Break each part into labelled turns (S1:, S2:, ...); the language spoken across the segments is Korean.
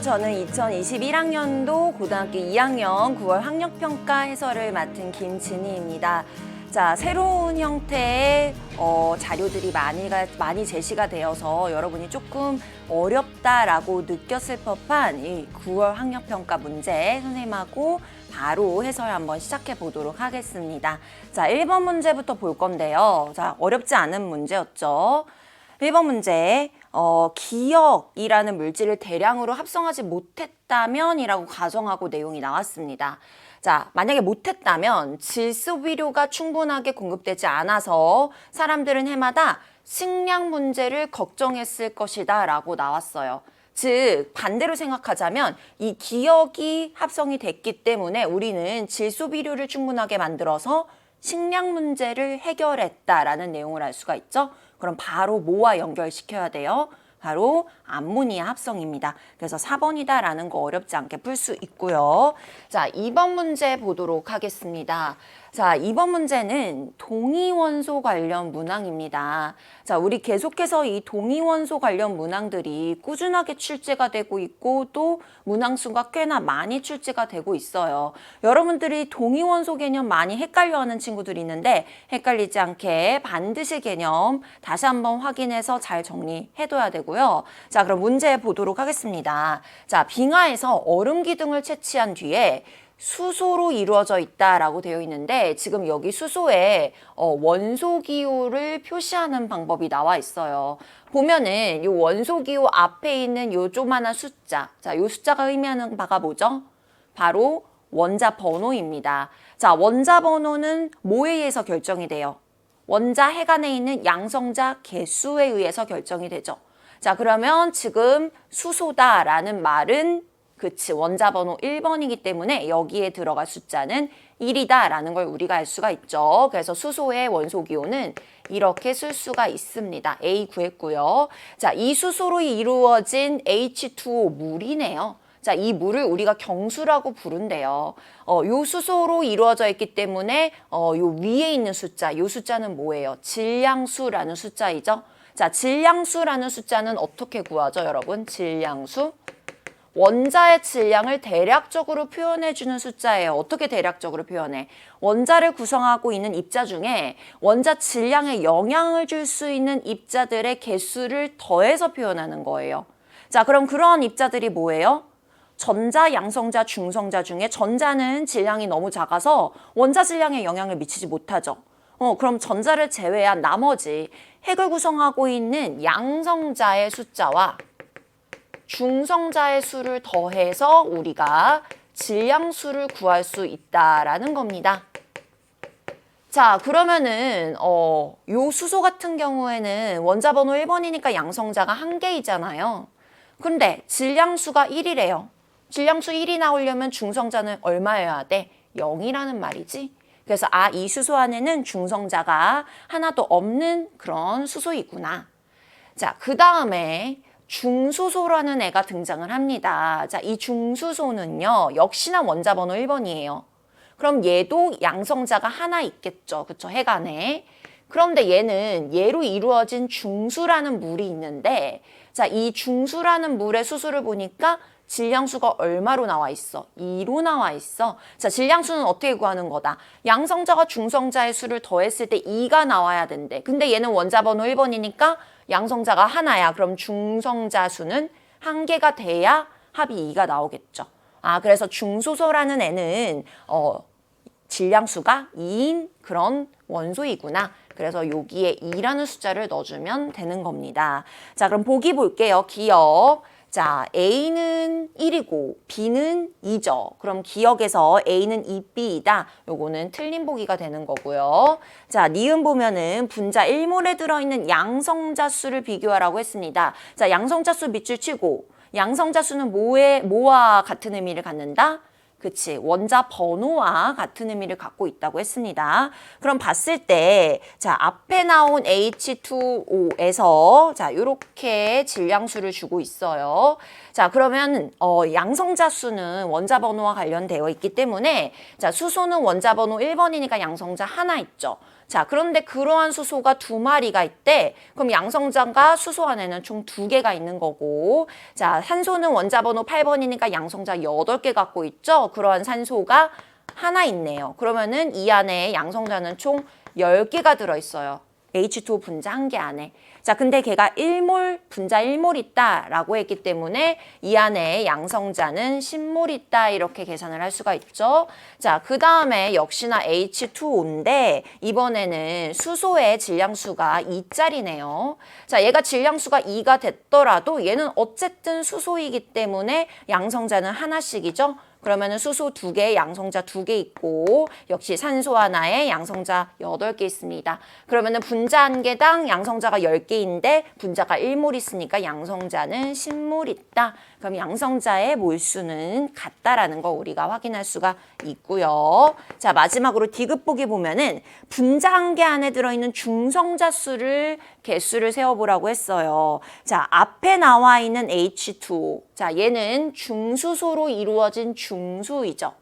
S1: 저는 2021학년도 고등학교 2학년 9월 학력평가 해설을 맡은 김진희입니다. 자, 새로운 형태의 자료들이 많이 제시가 되어서 여러분이 조금 어렵다라고 느꼈을 법한 이 9월 학력평가 문제 선생님하고 바로 해설 한번 시작해 보도록 하겠습니다. 자, 1번 문제부터 볼 건데요. 자, 어렵지 않은 문제였죠. 1번 문제, 기억이라는 물질을 대량으로 합성하지 못했다면 이라고 가정하고 내용이 나왔습니다. 자, 만약에 못했다면 질소비료가 충분하게 공급되지 않아서 사람들은 해마다 식량 문제를 걱정했을 것이다 라고 나왔어요. 즉, 반대로 생각하자면 이 기억이 합성이 됐기 때문에 우리는 질소비료를 충분하게 만들어서 식량 문제를 해결했다라는 내용을 알 수가 있죠. 그럼 바로 뭐와 연결시켜야 돼요? 바로 암모니아 합성입니다. 그래서 4번이다라는 거 어렵지 않게 풀 수 있고요. 자, 2번 문제 보도록 하겠습니다. 자, 2번 문제는 동위원소 관련 문항입니다. 자, 우리 계속해서 이 동위원소 관련 문항들이 꾸준하게 출제가 되고 있고 또 문항수가 꽤나 많이 출제가 되고 있어요. 여러분들이 동위원소 개념 많이 헷갈려하는 친구들이 있는데 헷갈리지 않게 반드시 개념 다시 한번 확인해서 잘 정리해둬야 되고요. 자, 그럼 문제 보도록 하겠습니다. 자, 빙하에서 얼음 기둥을 채취한 뒤에 수소로 이루어져 있다라고 되어 있는데 지금 여기 수소에 원소 기호를 표시하는 방법이 나와 있어요. 보면은 이 원소 기호 앞에 있는 요 조그만한 숫자, 자, 요 숫자가 의미하는 바가 뭐죠? 바로 원자 번호입니다. 자, 원자 번호는 뭐에 의해서 결정이 돼요? 원자 핵안에 있는 양성자 개수에 의해서 결정이 되죠. 자, 그러면 지금 수소다라는 말은 그치, 원자 번호 1번이기 때문에 여기에 들어갈 숫자는 1이다라는 걸 우리가 알 수가 있죠. 그래서 수소의 원소 기호는 이렇게 쓸 수가 있습니다. A 구했고요. 자, 이 수소로 이루어진 H2O 물이네요. 자, 이 물을 우리가 경수라고 부른대요. 요 수소로 이루어져 있기 때문에 요 위에 있는 숫자, 요 숫자는 뭐예요? 질량수라는 숫자이죠. 자, 질량수라는 숫자는 어떻게 구하죠, 여러분? 질량수. 원자의 질량을 대략적으로 표현해주는 숫자예요. 어떻게 대략적으로 표현해? 원자를 구성하고 있는 입자 중에 원자 질량에 영향을 줄 수 있는 입자들의 개수를 더해서 표현하는 거예요. 자, 그럼 그런 입자들이 뭐예요? 전자, 양성자, 중성자 중에 전자는 질량이 너무 작아서 원자 질량에 영향을 미치지 못하죠. 그럼 전자를 제외한 나머지 핵을 구성하고 있는 양성자의 숫자와 중성자의 수를 더해서 우리가 질량수를 구할 수 있다라는 겁니다. 자, 그러면은 요 수소 같은 경우에는 원자 번호 1번이니까 양성자가 1개이잖아요. 근데 질량수가 1이래요. 질량수 1이 나오려면 중성자는 얼마여야 돼? 0이라는 말이지. 그래서 이 수소 안에는 중성자가 하나도 없는 그런 수소이구나. 자, 그 다음에 중수소라는 애가 등장을 합니다. 자, 이 중수소는요, 역시나 원자 번호 1번이에요. 그럼 얘도 양성자가 하나 있겠죠. 그쵸? 핵 안에. 그런데 얘는 얘로 이루어진 중수라는 물이 있는데, 자, 이 중수라는 물의 수소를 보니까 질량수가 얼마로 나와 있어? 2로 나와 있어. 자, 질량수는 어떻게 구하는 거다? 양성자가 중성자의 수를 더했을 때 2가 나와야 된대. 근데 얘는 원자 번호 1번이니까 양성자가 하나야. 그럼 중성자 수는 1개가 돼야 합이 2가 나오겠죠. 그래서 중소소라는 애는 질량수가 2인 그런 원소이구나. 그래서 여기에 2라는 숫자를 넣어주면 되는 겁니다. 자, 그럼 보기 볼게요. 기억. 자, A는 1이고 B는 2죠. 그럼 기억에서 A는 2B이다. 요거는 틀린 보기가 되는 거고요. 자, 니은 보면은 분자 1몰에 들어있는 양성자 수를 비교하라고 했습니다. 자, 양성자 수 밑줄 치고 양성자 수는 뭐와 같은 의미를 갖는다? 그치. 원자 번호와 같은 의미를 갖고 있다고 했습니다. 그럼 봤을 때, 자, 앞에 나온 H2O에서, 자, 요렇게 질량수를 주고 있어요. 자, 그러면, 양성자 수는 원자 번호와 관련되어 있기 때문에, 자, 수소는 원자 번호 1번이니까 양성자 하나 있죠. 자, 그런데 그러한 수소가 2마리가 있대. 그럼 양성자가 수소 안에는 총 2개가 있는 거고, 자, 산소는 원자 번호 8번이니까 양성자 8개 갖고 있죠. 그러한 산소가 하나 있네요. 그러면은 이 안에 양성자는 총 10개가 들어있어요. H2O 분자 한 개 안에. 자, 근데 걔가 1몰, 분자 1몰 있다라고 했기 때문에 이 안에 양성자는 10몰 있다 이렇게 계산을 할 수가 있죠. 자, 그 다음에 역시나 H2O인데 이번에는 수소의 질량수가 2짜리네요. 자, 얘가 질량수가 2가 됐더라도 얘는 어쨌든 수소이기 때문에 양성자는 하나씩이죠. 그러면은 수소 2개, 양성자 2개 있고 역시 산소 하나에 양성자 8개 있습니다. 그러면은 분자 한 개당 양성자가 10개인데 분자가 1몰 있으니까 양성자는 10몰 있다. 그럼 양성자의 몰수는 같다라는 거 우리가 확인할 수가 있고요. 자, 마지막으로 디귿보기 보면은 분자 한 개 안에 들어있는 중성자 수를 개수를 세어보라고 했어요. 자, 앞에 나와 있는 H2O. 자, 얘는 중수소로 이루어진 중수이죠.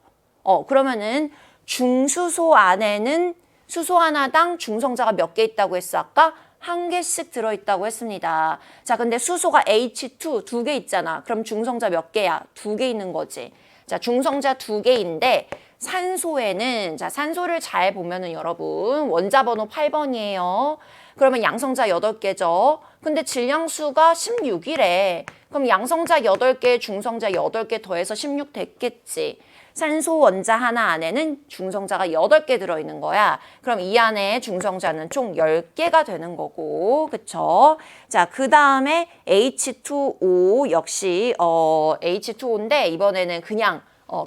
S1: 그러면은 중수소 안에는 수소 하나당 중성자가 몇 개 있다고 했어? 아까 한 개씩 들어있다고 했습니다. 자, 근데 수소가 H2 2개 있잖아. 그럼 중성자 몇 개야? 2개 있는 거지. 자, 중성자 2개인데 산소에는, 자, 산소를 잘 보면은 여러분 원자 번호 8번이에요. 그러면 양성자 8개죠. 근데 질량수가 16이래. 그럼 양성자 8개, 중성자 8개 더해서 16 됐겠지. 산소 원자 하나 안에는 중성자가 8개 들어있는 거야. 그럼 이 안에 중성자는 총 10개가 되는 거고, 그쵸? 자, 그 다음에 H2O 역시 H2O인데 이번에는 그냥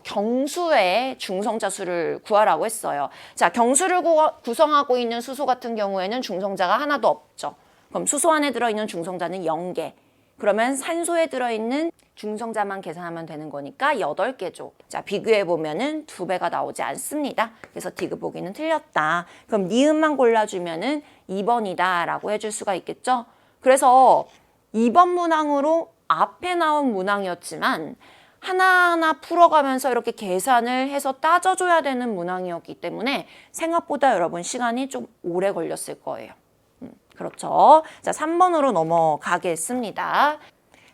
S1: 경수의 중성자 수를 구하라고 했어요. 자, 경수를 구성하고 있는 수소 같은 경우에는 중성자가 하나도 없죠. 그럼 수소 안에 들어있는 중성자는 0개. 그러면 산소에 들어있는 중성자만 계산하면 되는 거니까 8개죠. 자, 비교해보면은 2배가 나오지 않습니다. 그래서 디귿보기는 틀렸다. 그럼 니은만 골라주면은 2번이다 라고 해줄 수가 있겠죠. 그래서 2번 문항으로 앞에 나온 문항이었지만 하나하나 풀어가면서 이렇게 계산을 해서 따져줘야 되는 문항이었기 때문에 생각보다 여러분 시간이 좀 오래 걸렸을 거예요. 그렇죠. 자, 3번으로 넘어가겠습니다.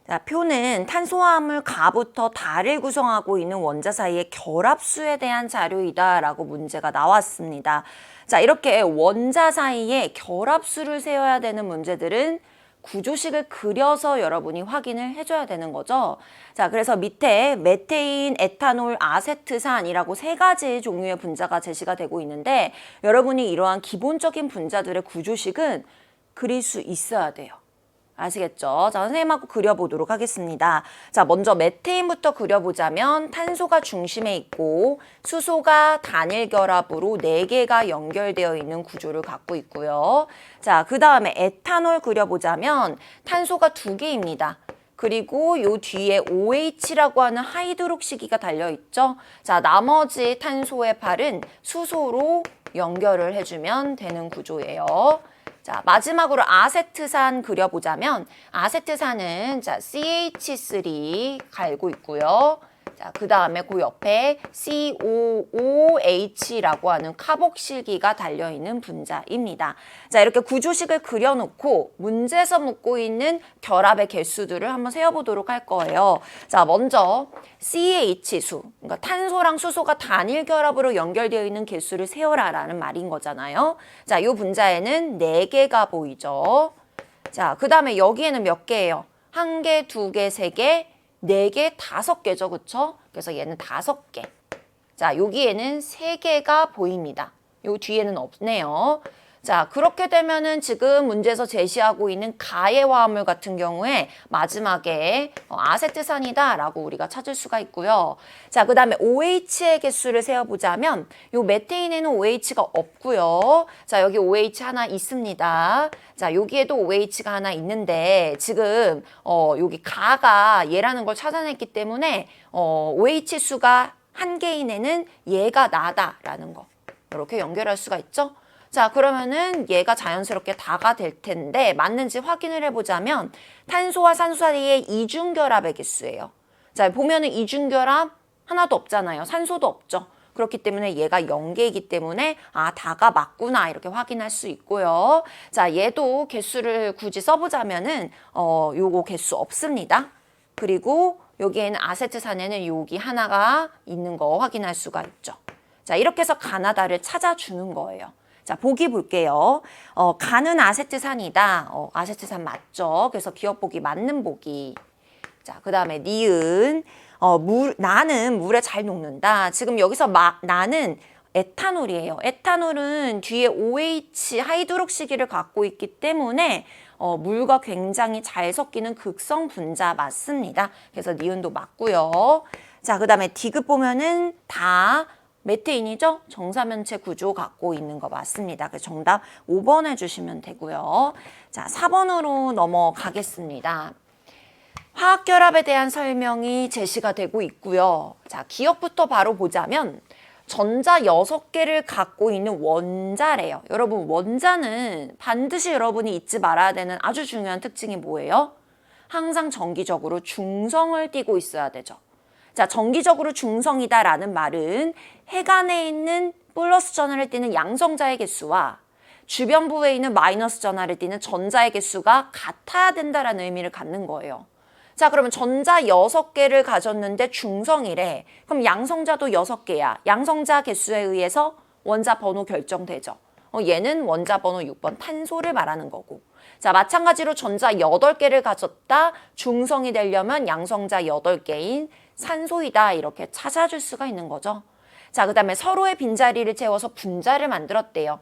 S1: 자, 표는 탄소화합물 가부터 달을 구성하고 있는 원자 사이의 결합수에 대한 자료이다라고 문제가 나왔습니다. 자, 이렇게 원자 사이에 결합수를 세워야 되는 문제들은 구조식을 그려서 여러분이 확인을 해줘야 되는 거죠. 자, 그래서 밑에 메테인, 에탄올, 아세트산이라고 3가지 종류의 분자가 제시가 되고 있는데 여러분이 이러한 기본적인 분자들의 구조식은 그릴 수 있어야 돼요. 아시겠죠? 자, 선생님하고 그려보도록 하겠습니다. 자, 먼저 메테인부터 그려보자면 탄소가 중심에 있고 수소가 단일 결합으로 4개가 연결되어 있는 구조를 갖고 있고요. 자, 그 다음에 에탄올 그려보자면 탄소가 2개입니다. 그리고 요 뒤에 OH라고 하는 하이드록시기가 달려있죠. 자, 나머지 탄소의 팔은 수소로 연결을 해주면 되는 구조예요. 자, 마지막으로 아세트산 그려보자면 아세트산은 자, CH3 갈고 있고요. 자, 그 다음에 그 옆에 COOH라고 하는 카복실기가 달려있는 분자입니다. 자, 이렇게 구조식을 그려놓고 문제에서 묻고 있는 결합의 개수들을 한번 세어보도록 할 거예요. 자, 먼저 CH수, 그러니까 탄소랑 수소가 단일 결합으로 연결되어 있는 개수를 세어라라는 말인 거잖아요. 자, 이 분자에는 4개가 보이죠. 자, 그 다음에 여기에는 몇 개예요? 1개, 2개, 3개, 4개, 5개죠. 그쵸? 그래서 얘는 5개. 자, 여기에는 3개가 보입니다. 요 뒤에는 없네요. 자, 그렇게 되면은 지금 문제에서 제시하고 있는 가해 화합물 같은 경우에 마지막에 아세트산이다라고 우리가 찾을 수가 있고요. 자, 그 다음에 OH의 개수를 세어보자면 요 메테인에는 OH가 없고요. 자, 여기 OH 하나 있습니다. 자, 여기에도 OH가 하나 있는데 지금 여기 가가 얘라는 걸 찾아냈기 때문에 OH 수가 한 개인에는 얘가 나다라는 거. 이렇게 연결할 수가 있죠. 자, 그러면은 얘가 자연스럽게 다가 될 텐데 맞는지 확인을 해보자면 탄소와 산소 사이의 이중결합의 개수예요. 자, 보면은 이중결합 하나도 없잖아요. 산소도 없죠. 그렇기 때문에 얘가 0개이기 때문에 다가 맞구나 이렇게 확인할 수 있고요. 자, 얘도 개수를 굳이 써보자면은 요거 개수 없습니다. 그리고 여기에는 아세트산에는 여기 하나가 있는 거 확인할 수가 있죠. 자, 이렇게 해서 가나다를 찾아주는 거예요. 자, 보기 볼게요. 가는 아세트산이다. 아세트산 맞죠? 그래서 기억 보기 맞는 보기. 자, 그 다음에 니은. 나는 물에 잘 녹는다. 지금 여기서 나는 에탄올이에요. 에탄올은 뒤에 OH 하이드록시기를 갖고 있기 때문에 물과 굉장히 잘 섞이는 극성 분자 맞습니다. 그래서 니은도 맞고요. 자, 그 다음에 디귿 보면은 다 메테인이죠? 정사면체 구조 갖고 있는 거 맞습니다. 그래서 정답 5번 해주시면 되고요. 자, 4번으로 넘어가겠습니다. 화학결합에 대한 설명이 제시가 되고 있고요. 자, 기억부터 바로 보자면 전자 6개를 갖고 있는 원자래요. 여러분, 원자는 반드시 여러분이 잊지 말아야 되는 아주 중요한 특징이 뭐예요? 항상 정기적으로 중성을 띠고 있어야 되죠. 자, 정기적으로 중성이다라는 말은 핵안에 있는 플러스 전하를 띠는 양성자의 개수와 주변부에 있는 마이너스 전하를 띠는 전자의 개수가 같아야 된다라는 의미를 갖는 거예요. 자, 그러면 전자 6개를 가졌는데 중성이래. 그럼 양성자도 6개야. 양성자 개수에 의해서 원자 번호 결정되죠. 얘는 원자 번호 6번 탄소를 말하는 거고. 자, 마찬가지로 전자 8개를 가졌다. 중성이 되려면 양성자 8개인 산소이다. 이렇게 찾아줄 수가 있는 거죠. 자, 그 다음에 서로의 빈자리를 채워서 분자를 만들었대요.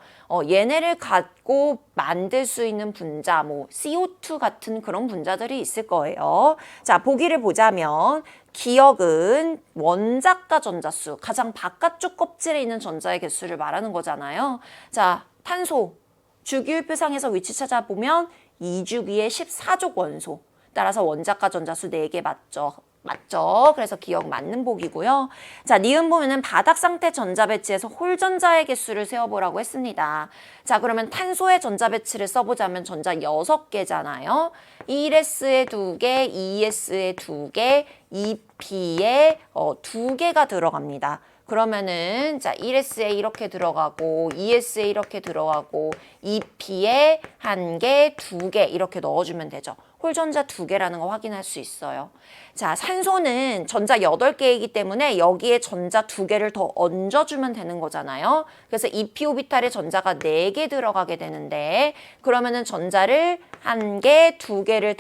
S1: 얘네를 갖고 만들 수 있는 분자, 뭐 CO2 같은 그런 분자들이 있을 거예요. 자, 보기를 보자면 기억은 원자가 전자수, 가장 바깥쪽 껍질에 있는 전자의 개수를 말하는 거잖아요. 자, 탄소, 주기율표상에서 위치 찾아보면 2주기의 14족 원소. 따라서 원자가 전자수 4개 맞죠? 맞죠? 그래서 기억 맞는 보기고요. 자, 니은 보면은 바닥 상태 전자 배치에서 홀전자의 개수를 세어보라고 했습니다. 자, 그러면 탄소의 전자 배치를 써보자면 전자 6개잖아요. 1s에 2개, 2s에 2개, 2p에 2개가 들어갑니다. 그러면은 자 1S에 이렇게 들어가고 2S에 이렇게 들어가고 2P에 1개, 2개 이렇게 넣어주면 되죠. 홀전자 2개라는 거 확인할 수 있어요. 자, 산소는 전자 8개이기 때문에 여기에 전자 2개를 더 얹어주면 되는 거잖아요. 그래서 2p-오비탈에 전자가 4개 들어가게 되는데 그러면은 전자를 1개, 2개를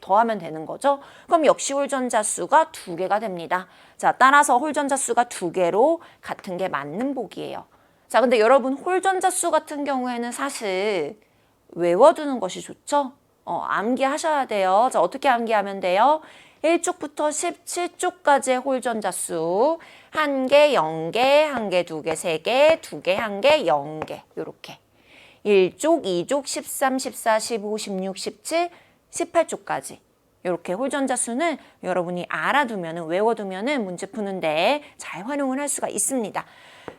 S1: 더하면 되는 거죠. 그럼 역시 홀전자 수가 2개가 됩니다. 자, 따라서 홀전자 수가 2개로 같은 게 맞는 보기예요. 자, 근데 여러분 홀전자 수 같은 경우에는 사실 외워두는 것이 좋죠? 암기하셔야 돼요. 자, 어떻게 암기하면 돼요? 1쪽부터 17쪽까지의 홀전자 수 1개, 0개, 1개, 2개, 3개, 2개, 1개, 0개 요렇게 1쪽, 2쪽, 13, 14, 15, 16, 17, 18쪽까지 이렇게 홀전자 수는 여러분이 알아두면, 외워두면 문제 푸는데 잘 활용을 할 수가 있습니다.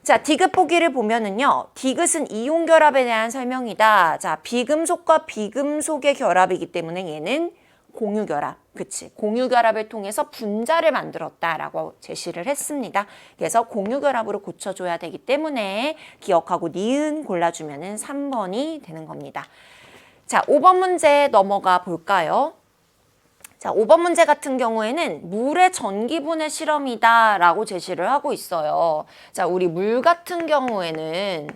S1: 자, 디귿 보기를 보면은요. 디귿은 이온 결합에 대한 설명이다. 자, 비금속과 비금속의 결합이기 때문에 얘는 공유 결합. 그치? 공유 결합을 통해서 분자를 만들었다라고 제시를 했습니다. 그래서 공유 결합으로 고쳐줘야 되기 때문에 기억하고 니은 골라주면은 3번이 되는 겁니다. 자, 5번 문제 넘어가 볼까요? 자, 5번 문제 같은 경우에는 물의 전기분해 실험이다 라고 제시를 하고 있어요. 자, 우리 물 같은 경우에는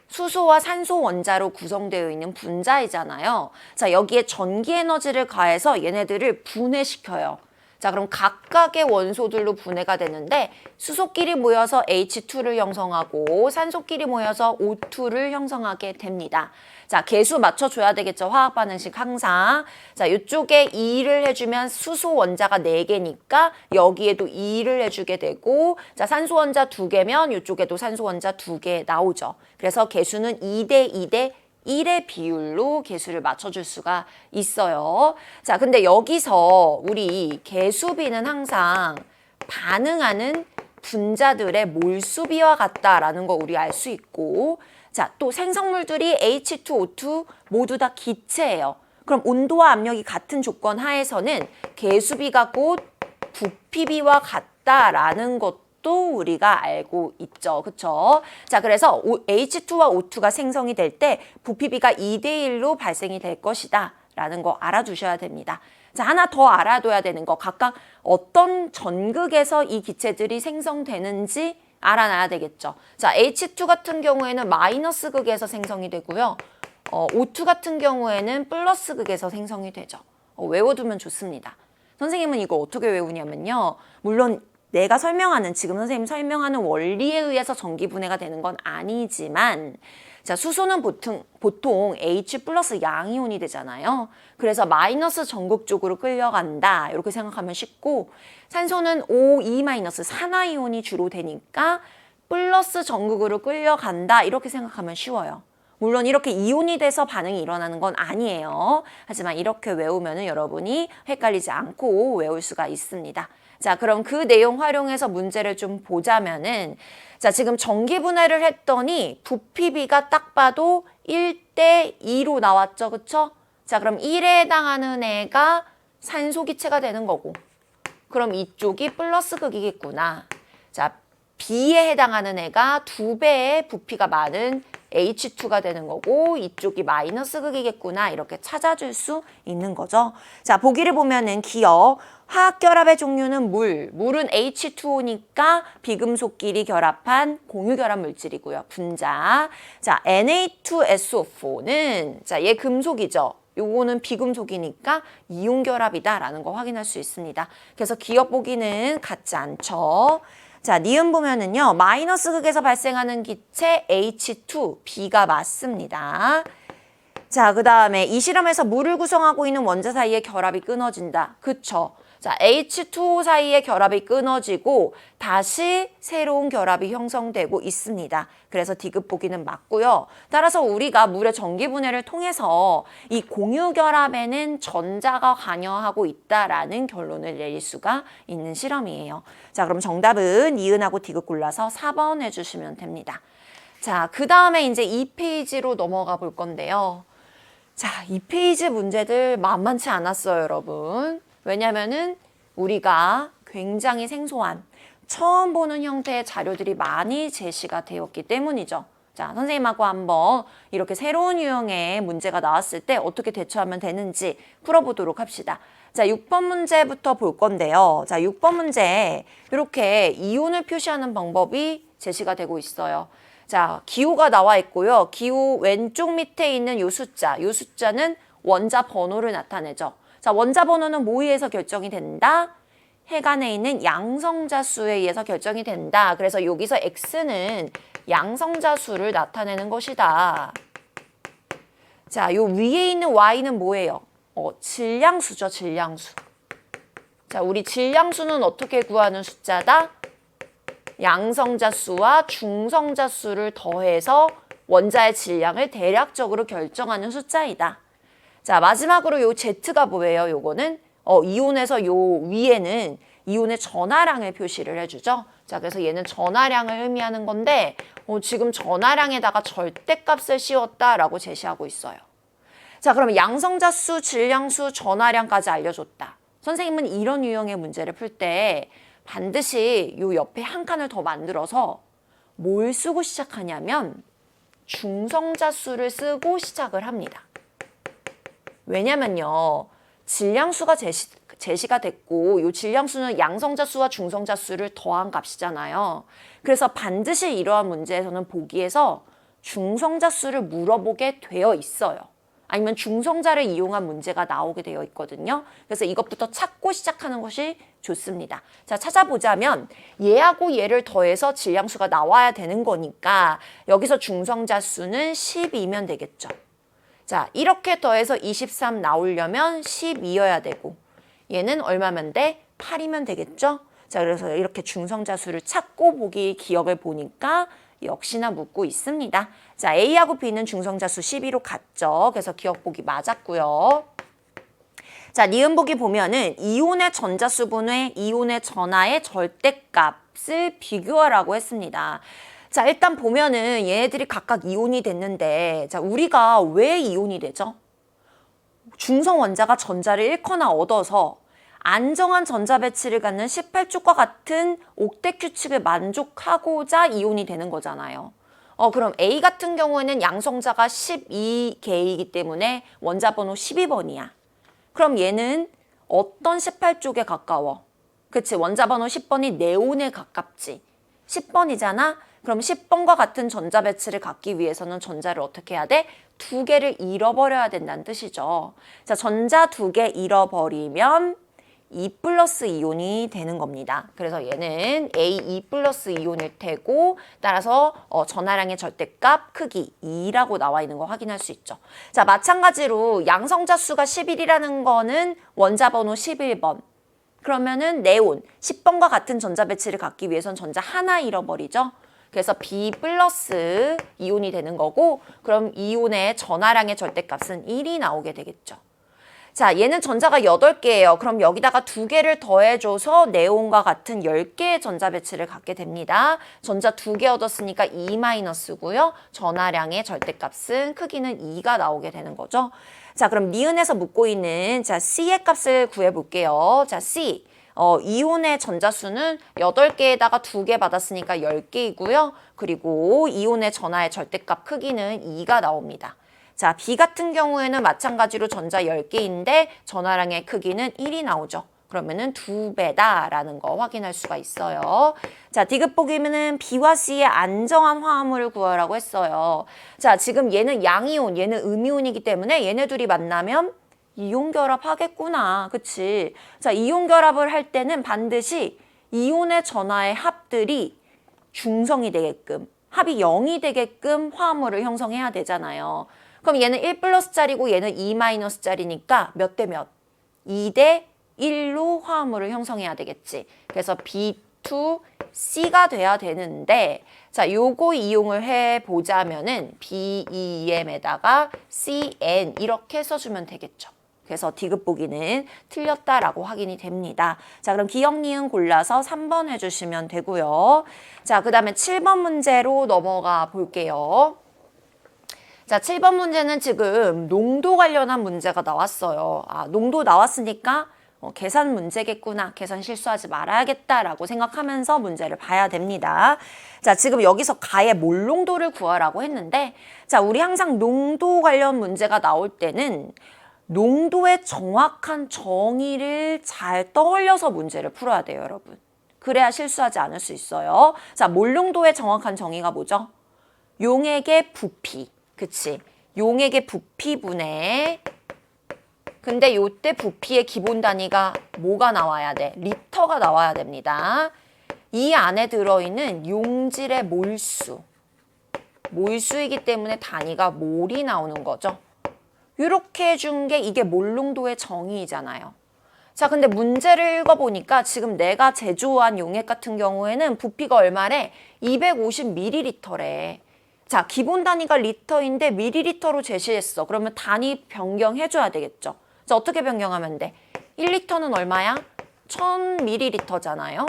S1: 수소와 산소 원자로 구성되어 있는 분자이잖아요. 자, 여기에 전기 에너지를 가해서 얘네들을 분해시켜요. 자, 그럼 각각의 원소들로 분해가 되는데 수소끼리 모여서 H2를 형성하고 산소끼리 모여서 O2를 형성하게 됩니다. 자, 개수 맞춰줘야 되겠죠. 화학 반응식 항상. 자, 이쪽에 2를 해주면 수소 원자가 4개니까 여기에도 2를 해주게 되고 자, 산소 원자 2개면 이쪽에도 산소 원자 2개 나오죠. 그래서 개수는 2대 2대 1의 비율로 개수를 맞춰줄 수가 있어요. 자, 근데 여기서 우리 개수비는 항상 반응하는 분자들의 몰수비와 같다라는 거 우리 알 수 있고, 자, 또 생성물들이 H2O2 모두 다 기체예요. 그럼 온도와 압력이 같은 조건 하에서는 개수비가 곧 부피비와 같다라는 것도 우리가 알고 있죠. 그쵸? 자, 그래서 H2와 O2가 생성이 될 때 부피비가 2대1로 발생이 될 것이다 라는 거 알아두셔야 됩니다. 자, 하나 더 알아둬야 되는 거, 각각 어떤 전극에서 이 기체들이 생성되는지 알아놔야 되겠죠. 자, H2 같은 경우에는 마이너스 극에서 생성이 되고요. O2 같은 경우에는 플러스 극에서 생성이 되죠. 외워두면 좋습니다. 선생님은 이거 어떻게 외우냐면요. 물론 내가 설명하는, 지금 선생님 설명하는 원리에 의해서 전기 분해가 되는 건 아니지만, 자, 수소는 보통 H 플러스 양이온이 되잖아요. 그래서 마이너스 전극 쪽으로 끌려간다. 이렇게 생각하면 쉽고, 산소는 O2 마이너스 산화이온이 주로 되니까 플러스 전극으로 끌려간다. 이렇게 생각하면 쉬워요. 물론 이렇게 이온이 돼서 반응이 일어나는 건 아니에요. 하지만 이렇게 외우면은 여러분이 헷갈리지 않고 외울 수가 있습니다. 자, 그럼 그 내용 활용해서 문제를 좀 보자면은, 자, 지금 전기 분해를 했더니 부피비가 딱 봐도 1대2로 나왔죠. 그쵸? 자, 그럼 1에 해당하는 애가 산소 기체가 되는 거고, 그럼 이쪽이 플러스 극이겠구나. 자, B에 해당하는 애가 2배의 부피가 많은 H2가 되는 거고, 이쪽이 마이너스 극이겠구나. 이렇게 찾아줄 수 있는 거죠. 자, 보기를 보면은 기억, 화학결합의 종류는 물은 H2O니까 비금속끼리 결합한 공유결합 물질이고요. 분자. 자, Na2SO4는, 자, 얘 금속이죠. 요거는 비금속이니까 이온결합이다라는 거 확인할 수 있습니다. 그래서 기억 보기는 같지 않죠. 자, 니은 보면은요, 마이너스 극에서 발생하는 기체 H2, B가 맞습니다. 자, 그 다음에 이 실험에서 물을 구성하고 있는 원자 사이의 결합이 끊어진다. 그쵸? 자, H2O 사이의 결합이 끊어지고 다시 새로운 결합이 형성되고 있습니다. 그래서 D급 보기는 맞고요. 따라서 우리가 물의 전기 분해를 통해서 이 공유 결합에는 전자가 관여하고 있다라는 결론을 내릴 수가 있는 실험이에요. 자, 그럼 정답은 이은하고 D급 골라서 4번 해주시면 됩니다. 자, 그 다음에 이제 2페이지로 넘어가 볼 건데요. 자, 2페이지 문제들 만만치 않았어요, 여러분. 왜냐면은 우리가 굉장히 생소한 처음 보는 형태의 자료들이 많이 제시가 되었기 때문이죠. 자, 선생님하고 한번 이렇게 새로운 유형의 문제가 나왔을 때 어떻게 대처하면 되는지 풀어보도록 합시다. 자, 6번 문제부터 볼 건데요. 자, 6번 문제 이렇게 이온을 표시하는 방법이 제시가 되고 있어요. 자, 기호가 나와 있고요. 기호 왼쪽 밑에 있는 요 숫자는 원자 번호를 나타내죠. 자, 원자 번호는 뭐에 의해서 결정이 된다? 핵안에 있는 양성자 수에 의해서 결정이 된다. 그래서 여기서 X는 양성자 수를 나타내는 것이다. 자, 요 위에 있는 Y는 뭐예요? 질량수죠, 질량수. 자, 우리 질량수는 어떻게 구하는 숫자다? 양성자 수와 중성자 수를 더해서 원자의 질량을 대략적으로 결정하는 숫자이다. 자, 마지막으로 요 Z가 뭐예요? 요거는 이온에서 요 위에는 이온의 전하량을 표시를 해주죠. 자, 그래서 얘는 전하량을 의미하는 건데 지금 전하량에다가 절대값을 씌웠다라고 제시하고 있어요. 자, 그러면 양성자 수, 질량수, 전하량까지 알려줬다. 선생님은 이런 유형의 문제를 풀 때 반드시 요 옆에 한 칸을 더 만들어서 뭘 쓰고 시작하냐면 중성자 수를 쓰고 시작을 합니다. 왜냐면요, 질량수가 제시가 됐고 이 질량수는 양성자 수와 중성자 수를 더한 값이잖아요. 그래서 반드시 이러한 문제에서는 보기에서 중성자 수를 물어보게 되어 있어요. 아니면 중성자를 이용한 문제가 나오게 되어 있거든요. 그래서 이것부터 찾고 시작하는 것이 좋습니다. 자, 찾아보자면 얘하고 얘를 더해서 질량수가 나와야 되는 거니까 여기서 중성자 수는 12면 되겠죠. 자, 이렇게 더해서 23 나오려면 12여야 되고 얘는 얼마면 돼? 8이면 되겠죠? 자, 그래서 이렇게 중성자 수를 찾고 보기 기억을 보니까 역시나 묻고 있습니다. 자, A하고 B는 중성자 수 12로 같죠? 그래서 기억 보기 맞았고요. 자, 니은 보기 보면은 이온의 전자수분의 이온의 전하의 절대값을 비교하라고 했습니다. 자, 일단 보면은 얘네들이 각각 이온이 됐는데, 자, 우리가 왜 이온이 되죠? 중성 원자가 전자를 잃거나 얻어서 안정한 전자 배치를 갖는 18쪽과 같은 옥텟 규칙을 만족하고자 이온이 되는 거잖아요. 그럼 A 같은 경우에는 양성자가 12개이기 때문에 원자 번호 12번이야. 그럼 얘는 어떤 18쪽에 가까워? 그치, 원자 번호 10번이 네온에 가깝지. 10번이잖아? 그럼 10번과 같은 전자 배치를 갖기 위해서는 전자를 어떻게 해야 돼? 2개를 잃어버려야 된다는 뜻이죠. 자, 전자 2개 잃어버리면 2 플러스 이온이 되는 겁니다. 그래서 얘는 A2 플러스 이온일 테고, 따라서 전하량의 절대값 크기 2라고 나와 있는 거 확인할 수 있죠. 자, 마찬가지로 양성자 수가 11이라는 거는 원자 번호 11번. 그러면은 네온 10번과 같은 전자 배치를 갖기 위해선 전자 하나 잃어버리죠. 그래서 B 플러스 이온이 되는 거고, 그럼 이온의 전하량의 절대값은 1이 나오게 되겠죠. 자, 얘는 전자가 8개예요. 그럼 여기다가 2개를 더해줘서 네온과 같은 10개의 전자 배치를 갖게 됩니다. 전자 2개 얻었으니까 2-고요. 전하량의 절대값은 크기는 2가 나오게 되는 거죠. 자, 그럼 니은에서 묻고 있는 자 C의 값을 구해볼게요. 자, C. 이온의 전자수는 8개에다가 2개 받았으니까 10개이고요. 그리고 이온의 전하의 절대값 크기는 2가 나옵니다. 자, B 같은 경우에는 마찬가지로 전자 10개인데 전하량의 크기는 1이 나오죠. 그러면은 2배다라는 거 확인할 수가 있어요. 자, 디귿 보기면은 B와 C의 안정한 화합물을 구하라고 했어요. 자, 지금 얘는 양이온, 얘는 음이온이기 때문에 얘네 둘이 만나면 이온 결합하겠구나. 그치? 자, 이온 결합을 할 때는 반드시 이온의 전하의 합들이 중성이 되게끔, 합이 0이 되게끔 화합물을 형성해야 되잖아요. 그럼 얘는 1 플러스짜리고 얘는 2 마이너스짜리니까 몇 대 몇? 2대 1로 화합물을 형성해야 되겠지. 그래서 B2C가 돼야 되는데, 자, 요거 이용을 해보자면은 BEM에다가 CN 이렇게 써주면 되겠죠. 그래서 디귿 보기는 틀렸다라고 확인이 됩니다. 자, 그럼 기억, 니은 골라서 3번 해주시면 되고요. 자, 그 다음에 7번 문제로 넘어가 볼게요. 자, 7번 문제는 지금 농도 관련한 문제가 나왔어요. 아, 농도 나왔으니까 계산 문제겠구나. 계산 실수하지 말아야겠다라고 생각하면서 문제를 봐야 됩니다. 자, 지금 여기서 가의 몰농도를 구하라고 했는데, 자, 우리 항상 농도 관련 문제가 나올 때는 농도의 정확한 정의를 잘 떠올려서 문제를 풀어야 돼요, 여러분. 그래야 실수하지 않을 수 있어요. 자, 몰농도의 정확한 정의가 뭐죠? 용액의 부피. 그치? 용액의 부피분의, 근데 요때 부피의 기본 단위가 뭐가 나와야 돼? 리터가 나와야 됩니다. 이 안에 들어있는 용질의 몰수. 몰수이기 때문에 단위가 몰이 나오는 거죠. 이렇게 해준 게 이게 몰농도의 정의이잖아요. 자, 근데 문제를 읽어보니까 지금 내가 제조한 용액 같은 경우에는 부피가 얼마래? 250ml래. 자, 기본 단위가 리터인데 밀리리터로 제시했어. 그러면 단위 변경해줘야 되겠죠. 자, 어떻게 변경하면 돼? 1리터는 얼마야? 1000ml잖아요.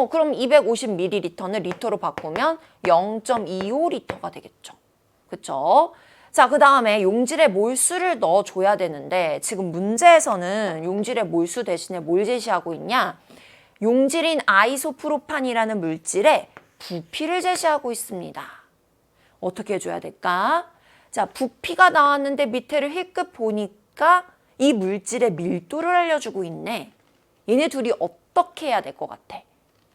S1: 그럼 250ml는 리터로 바꾸면 0.25리터가 되겠죠. 그쵸? 자, 그 다음에 용질의 몰수를 넣어줘야 되는데 지금 문제에서는 용질의 몰수 대신에 뭘 제시하고 있냐? 용질인 아이소프로판이라는 물질의 부피를 제시하고 있습니다. 어떻게 해줘야 될까? 자, 부피가 나왔는데 밑에를 힐끗 보니까 이 물질의 밀도를 알려주고 있네. 얘네 둘이 어떻게 해야 될 것 같아?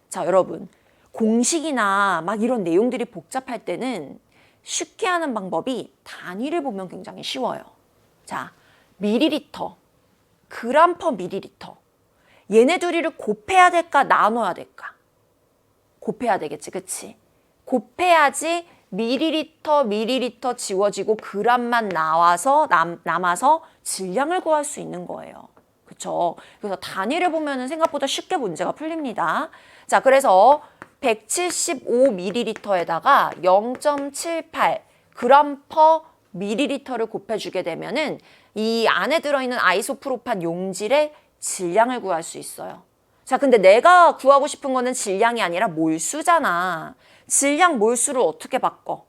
S1: 자, 여러분, 공식이나 막 이런 내용들이 복잡할 때는 쉽게 하는 방법이 단위를 보면 굉장히 쉬워요. 자, 밀리리터, 그램 퍼 밀리리터. 얘네 둘이를 곱해야 될까, 나눠야 될까? 곱해야 되겠지, 그치? 곱해야지 밀리리터 지워지고 그램만 남아서 질량을 구할 수 있는 거예요. 그쵸? 그래서 단위를 보면은 생각보다 쉽게 문제가 풀립니다. 자, 그래서 175ml에다가 0.78 그램 퍼 밀리리터를 곱해주게 되면은 이 안에 들어있는 아이소프로판 용질의 질량을 구할 수 있어요. 자, 근데 내가 구하고 싶은 거는 질량이 아니라 몰수잖아. 질량 몰수를 어떻게 바꿔?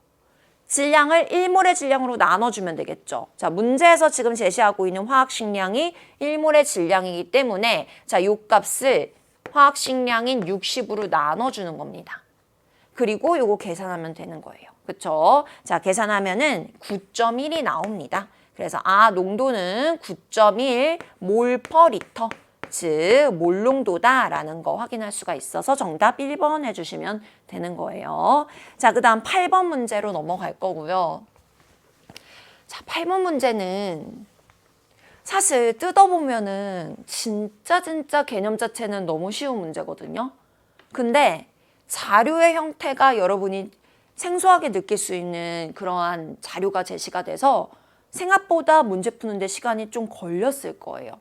S1: 질량을 1몰의 질량으로 나눠주면 되겠죠. 자, 문제에서 지금 제시하고 있는 화학식량이 1몰의 질량이기 때문에 자, 이 값을 화학식량인 60으로 나눠주는 겁니다. 그리고 요거 계산하면 되는 거예요. 그쵸? 자, 계산하면은 9.1이 나옵니다. 그래서 농도는 9.1 몰 퍼 리터, 즉 몰농도다라는 거 확인할 수가 있어서 정답 1번 해주시면 되는 거예요. 자, 그 다음 8번 문제로 넘어갈 거고요. 자, 8번 문제는 사실 뜯어보면은 진짜 개념 자체는 너무 쉬운 문제거든요. 근데 자료의 형태가 여러분이 생소하게 느낄 수 있는 그러한 자료가 제시가 돼서 생각보다 문제 푸는데 시간이 좀 걸렸을 거예요.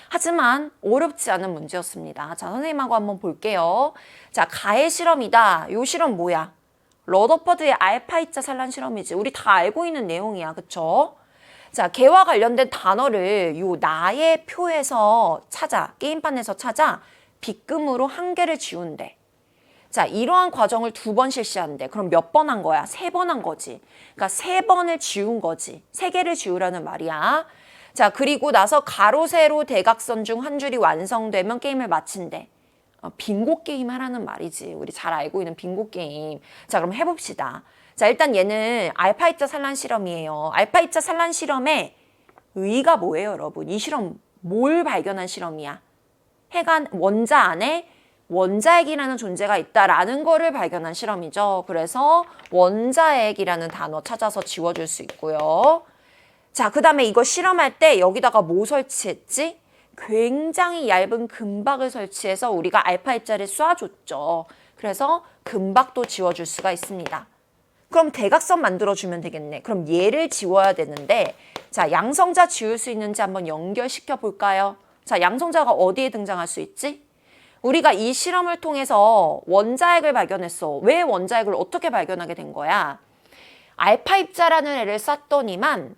S1: 하지만 어렵지 않은 문제였습니다. 자, 선생님하고 한번 볼게요. 자, 가해 실험이다. 요 실험 뭐야? 러더퍼드의 알파이자 산란 실험이지. 우리 다 알고 있는 내용이야. 그쵸? 자, 개와 관련된 단어를 요 나의 표에서 찾아, 게임판에서 찾아 빗금으로 한 개를 지운대. 자, 이러한 과정을 2번 실시한대. 그럼 몇 번 한 거야? 3번 한 거지. 그러니까 3번을 지운 거지. 3개를 지우라는 말이야. 자, 그리고 나서 가로, 세로, 대각선 중 한 줄이 완성되면 게임을 마친대. 빙고 게임 하라는 말이지. 우리 잘 알고 있는 빙고 게임. 자, 그럼 해봅시다. 자, 일단 얘는 알파이자 산란 실험이에요. 알파이자 산란 실험의 의의가 뭐예요, 여러분? 이 실험 뭘 발견한 실험이야? 해간 원자 안에 원자핵이라는 존재가 있다라는 거를 발견한 실험이죠. 그래서 원자핵이라는 단어 찾아서 지워줄 수 있고요. 자, 그 다음에 이거 실험할 때 여기다가 뭐 설치했지? 굉장히 얇은 금박을 설치해서 우리가 알파입자를 쏴줬죠. 그래서 금박도 지워줄 수가 있습니다. 그럼 대각선 만들어주면 되겠네. 그럼 얘를 지워야 되는데 자, 양성자 지울 수 있는지 한번 연결시켜 볼까요? 자, 양성자가 어디에 등장할 수 있지? 우리가 이 실험을 통해서 원자핵을 발견했어. 왜 원자핵을 어떻게 발견하게 된 거야? 알파입자라는 애를 쐈더니만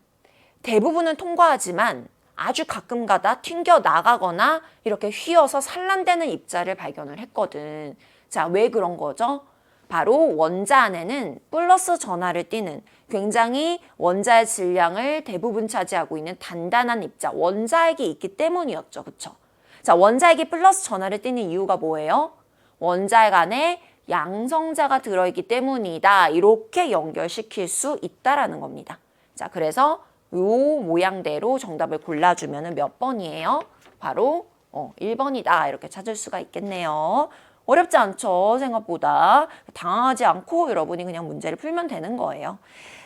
S1: 대부분은 통과하지만 아주 가끔가다 튕겨 나가거나 이렇게 휘어서 산란되는 입자를 발견을 했거든. 자, 왜 그런 거죠? 바로 원자 안에는 플러스 전하를 띠는 굉장히 원자의 질량을 대부분 차지하고 있는 단단한 입자, 원자핵이 있기 때문이었죠. 그쵸? 자, 원자핵이 플러스 전하를 띠는 이유가 뭐예요? 원자핵 안에 양성자가 들어있기 때문이다. 이렇게 연결시킬 수 있다라는 겁니다. 자, 그래서 이 모양대로 정답을 골라주면 몇 번이에요? 바로 1번이다. 이렇게 찾을 수가 있겠네요. 어렵지 않죠? 생각보다. 당황하지 않고 여러분이 그냥 문제를 풀면 되는 거예요.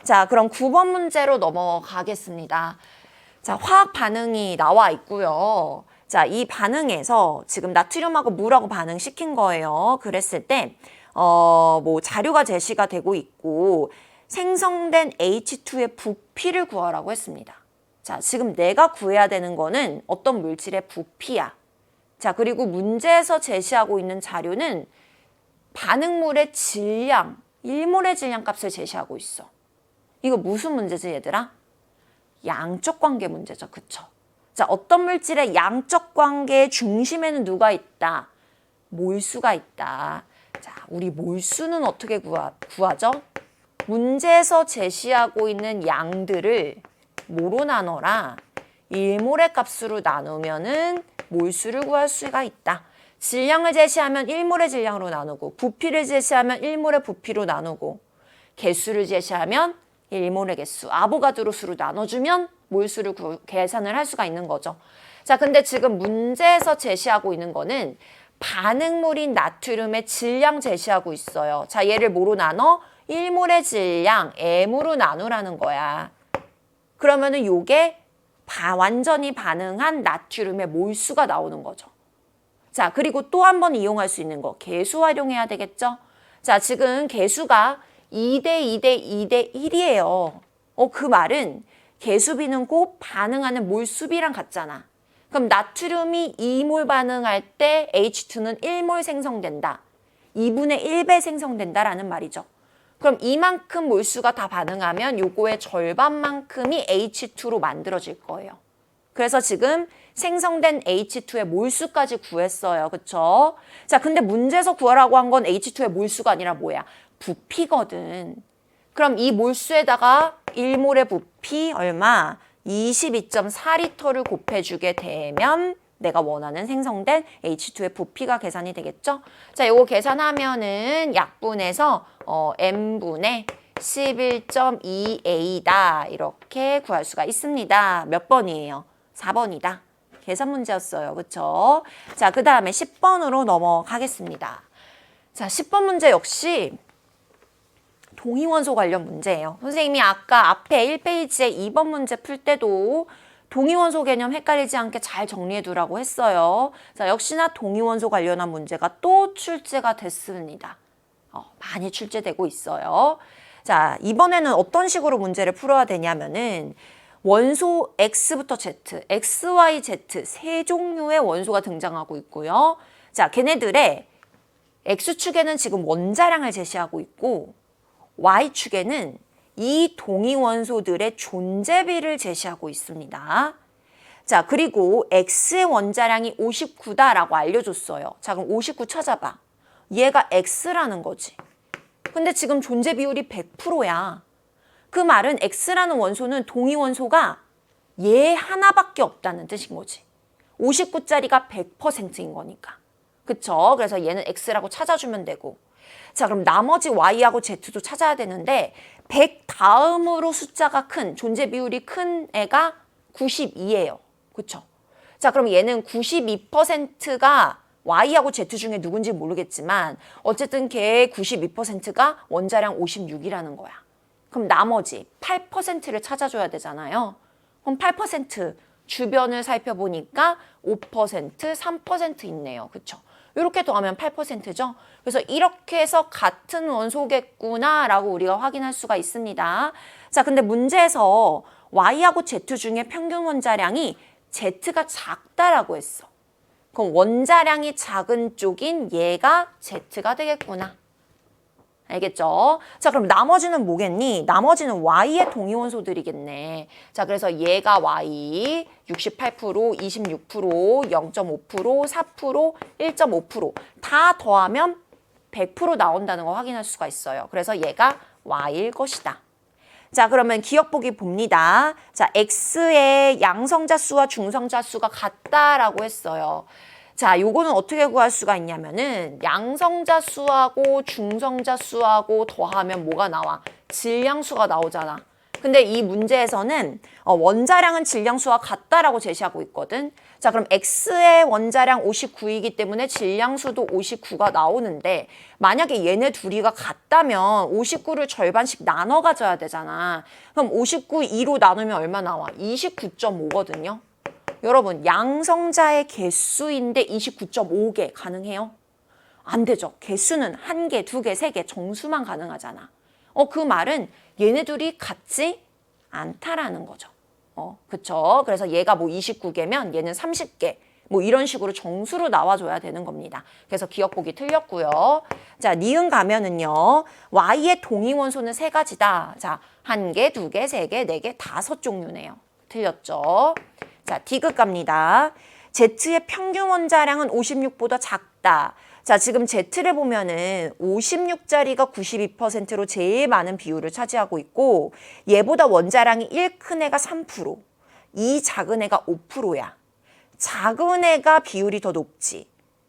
S1: 자, 그럼 9번 문제로 넘어가겠습니다. 자, 화학 반응이 나와 있고요. 자, 이 반응에서 지금 나트륨하고 물하고 반응시킨 거예요. 그랬을 때 뭐 자료가 제시가 되고 있고 생성된 H2의 부피를 구하라고 했습니다. 자, 지금 내가 구해야 되는 거는 어떤 물질의 부피야. 자, 그리고 문제에서 제시하고 있는 자료는 반응물의 질량, 1몰의 질량 값을 제시하고 있어. 이거 무슨 문제지, 얘들아? 양적 관계 문제죠. 그쵸? 자, 어떤 물질의 양적 관계의 중심에는 누가 있다? 몰수가 있다. 자, 우리 몰수는 어떻게 구하죠? 문제에서 제시하고 있는 양들을 뭐로 나눠라? 1몰의 값으로 나누면은 몰수를 구할 수가 있다. 질량을 제시하면 1몰의 질량으로 나누고 부피를 제시하면 1몰의 부피로 나누고 개수를 제시하면 1몰의 개수, 아보가드로 수로 나눠주면 몰수를 계산을 할 수가 있는 거죠. 자, 근데 지금 문제에서 제시하고 있는 거는 반응물인 나트륨의 질량 제시하고 있어요. 자, 얘를 뭐로 나눠? 1몰의 질량 M으로 나누라는 거야. 그러면은 요게 완전히 반응한 나트륨의 몰수가 나오는 거죠. 자, 그리고 또 한 번 이용할 수 있는 거, 개수 활용해야 되겠죠? 자, 지금 개수가 2대 2대 2대 1이에요. 그 말은 개수비는 곧 반응하는 몰수비랑 같잖아. 그럼 나트륨이 2몰 반응할 때 H2는 1몰 생성된다. 2분의 1배 생성된다라는 말이죠. 그럼 이만큼 몰수가 다 반응하면 요거의 절반만큼이 H2로 만들어질 거예요. 그래서 지금 생성된 H2의 몰수까지 구했어요. 그쵸? 자, 근데 문제에서 구하라고 한 건 H2의 몰수가 아니라 뭐야? 부피거든. 그럼 이 몰수에다가 1몰의 부피 얼마? 22.4리터를 곱해주게 되면 내가 원하는 생성된 H2의 부피가 계산이 되겠죠? 자, 요거 계산하면은 약분해서 M분의 11.2A다. 이렇게 구할 수가 있습니다. 몇 번이에요? 4번이다. 계산 문제였어요. 그쵸? 자, 그 다음에 10번으로 넘어가겠습니다. 자, 10번 문제 역시 동위원소 관련 문제예요. 선생님이 아까 앞에 1페이지에 2번 문제 풀 때도 동위원소 개념 헷갈리지 않게 잘 정리해 두라고 했어요. 자, 역시나 동위원소 관련한 문제가 또 출제가 됐습니다. 많이 출제되고 있어요. 자, 이번에는 어떤 식으로 문제를 풀어야 되냐면은 원소 X부터 Z, X, Y, Z 세 종류의 원소가 등장하고 있고요. 자, 걔네들의 X축에는 지금 원자량을 제시하고 있고 Y축에는 이 동위원소들의 존재비를 제시하고 있습니다. 자, 그리고 X의 원자량이 59다라고 알려줬어요. 자, 그럼 59 찾아봐. 얘가 X라는 거지. 근데 지금 존재 비율이 100%야. 그 말은 X라는 원소는 동위원소가 얘 하나밖에 없다는 뜻인 거지. 59짜리가 100%인 거니까. 그쵸? 그래서 얘는 X라고 찾아주면 되고. 자, 그럼 나머지 Y하고 Z도 찾아야 되는데 100 다음으로 숫자가 큰, 존재 비율이 큰 애가 92예요. 그쵸? 자, 그럼 얘는 92%가 Y하고 Z 중에 누군지 모르겠지만 어쨌든 걔의 92%가 원자량 56이라는 거야. 그럼 나머지 8%를 찾아줘야 되잖아요. 그럼 8% 주변을 살펴보니까 5%, 3% 있네요. 그쵸? 이렇게 더하면 8%죠. 그래서 이렇게 해서 같은 원소겠구나라고 우리가 확인할 수가 있습니다. 자, 근데 문제에서 Y하고 Z 중에 평균 원자량이 Z가 작다라고 했어. 그럼 원자량이 작은 쪽인 얘가 Z가 되겠구나. 알겠죠? 자, 그럼 나머지는 뭐겠니? 나머지는 Y의 동위원소들이겠네. 자, 그래서 얘가 Y 68%, 26%, 0.5%, 4%, 1.5%다 더하면 100% 나온다는 거 확인할 수가 있어요. 그래서 얘가 Y일 것이다. 자, 그러면 기억보기 봅니다. 자, X의 양성자 수와 중성자 수가 같다라고 했어요. 자, 요거는 어떻게 구할 수가 있냐면은 양성자 수하고 중성자 수하고 더하면 뭐가 나와? 질량수가 나오잖아. 근데 이 문제에서는 원자량은 질량수와 같다라고 제시하고 있거든. 자, 그럼 X의 원자량 59이기 때문에 질량수도 59가 나오는데 만약에 얘네 둘이가 같다면 59를 절반씩 나눠 가져야 되잖아. 그럼 59, 2로 나누면 얼마 나와? 29.5거든요. 여러분, 양성자의 개수인데 29.5개 가능해요? 안 되죠. 개수는 1개, 2개, 3개 정수만 가능하잖아. 그 말은 얘네들이 같지 않다라는 거죠. 그쵸? 그래서 얘가 뭐 29개면 얘는 30개. 뭐 이런 식으로 정수로 나와줘야 되는 겁니다. 그래서 기억보기 틀렸고요. 자, 니은 가면은요. Y의 동위원소는 3가지다. 자, 1개, 2개, 3개, 4개, 5종류네요. 틀렸죠? 자, D급 갑니다. Z의 평균 원자량은 56보다 작다. 자, 지금 Z를 보면은 56짜리가 92%로 제일 많은 비율을 차지하고 있고 얘보다 원자량이 1 큰 애가 3%, 2 작은 애가 5%야. 작은 애가 비율이 더 높지.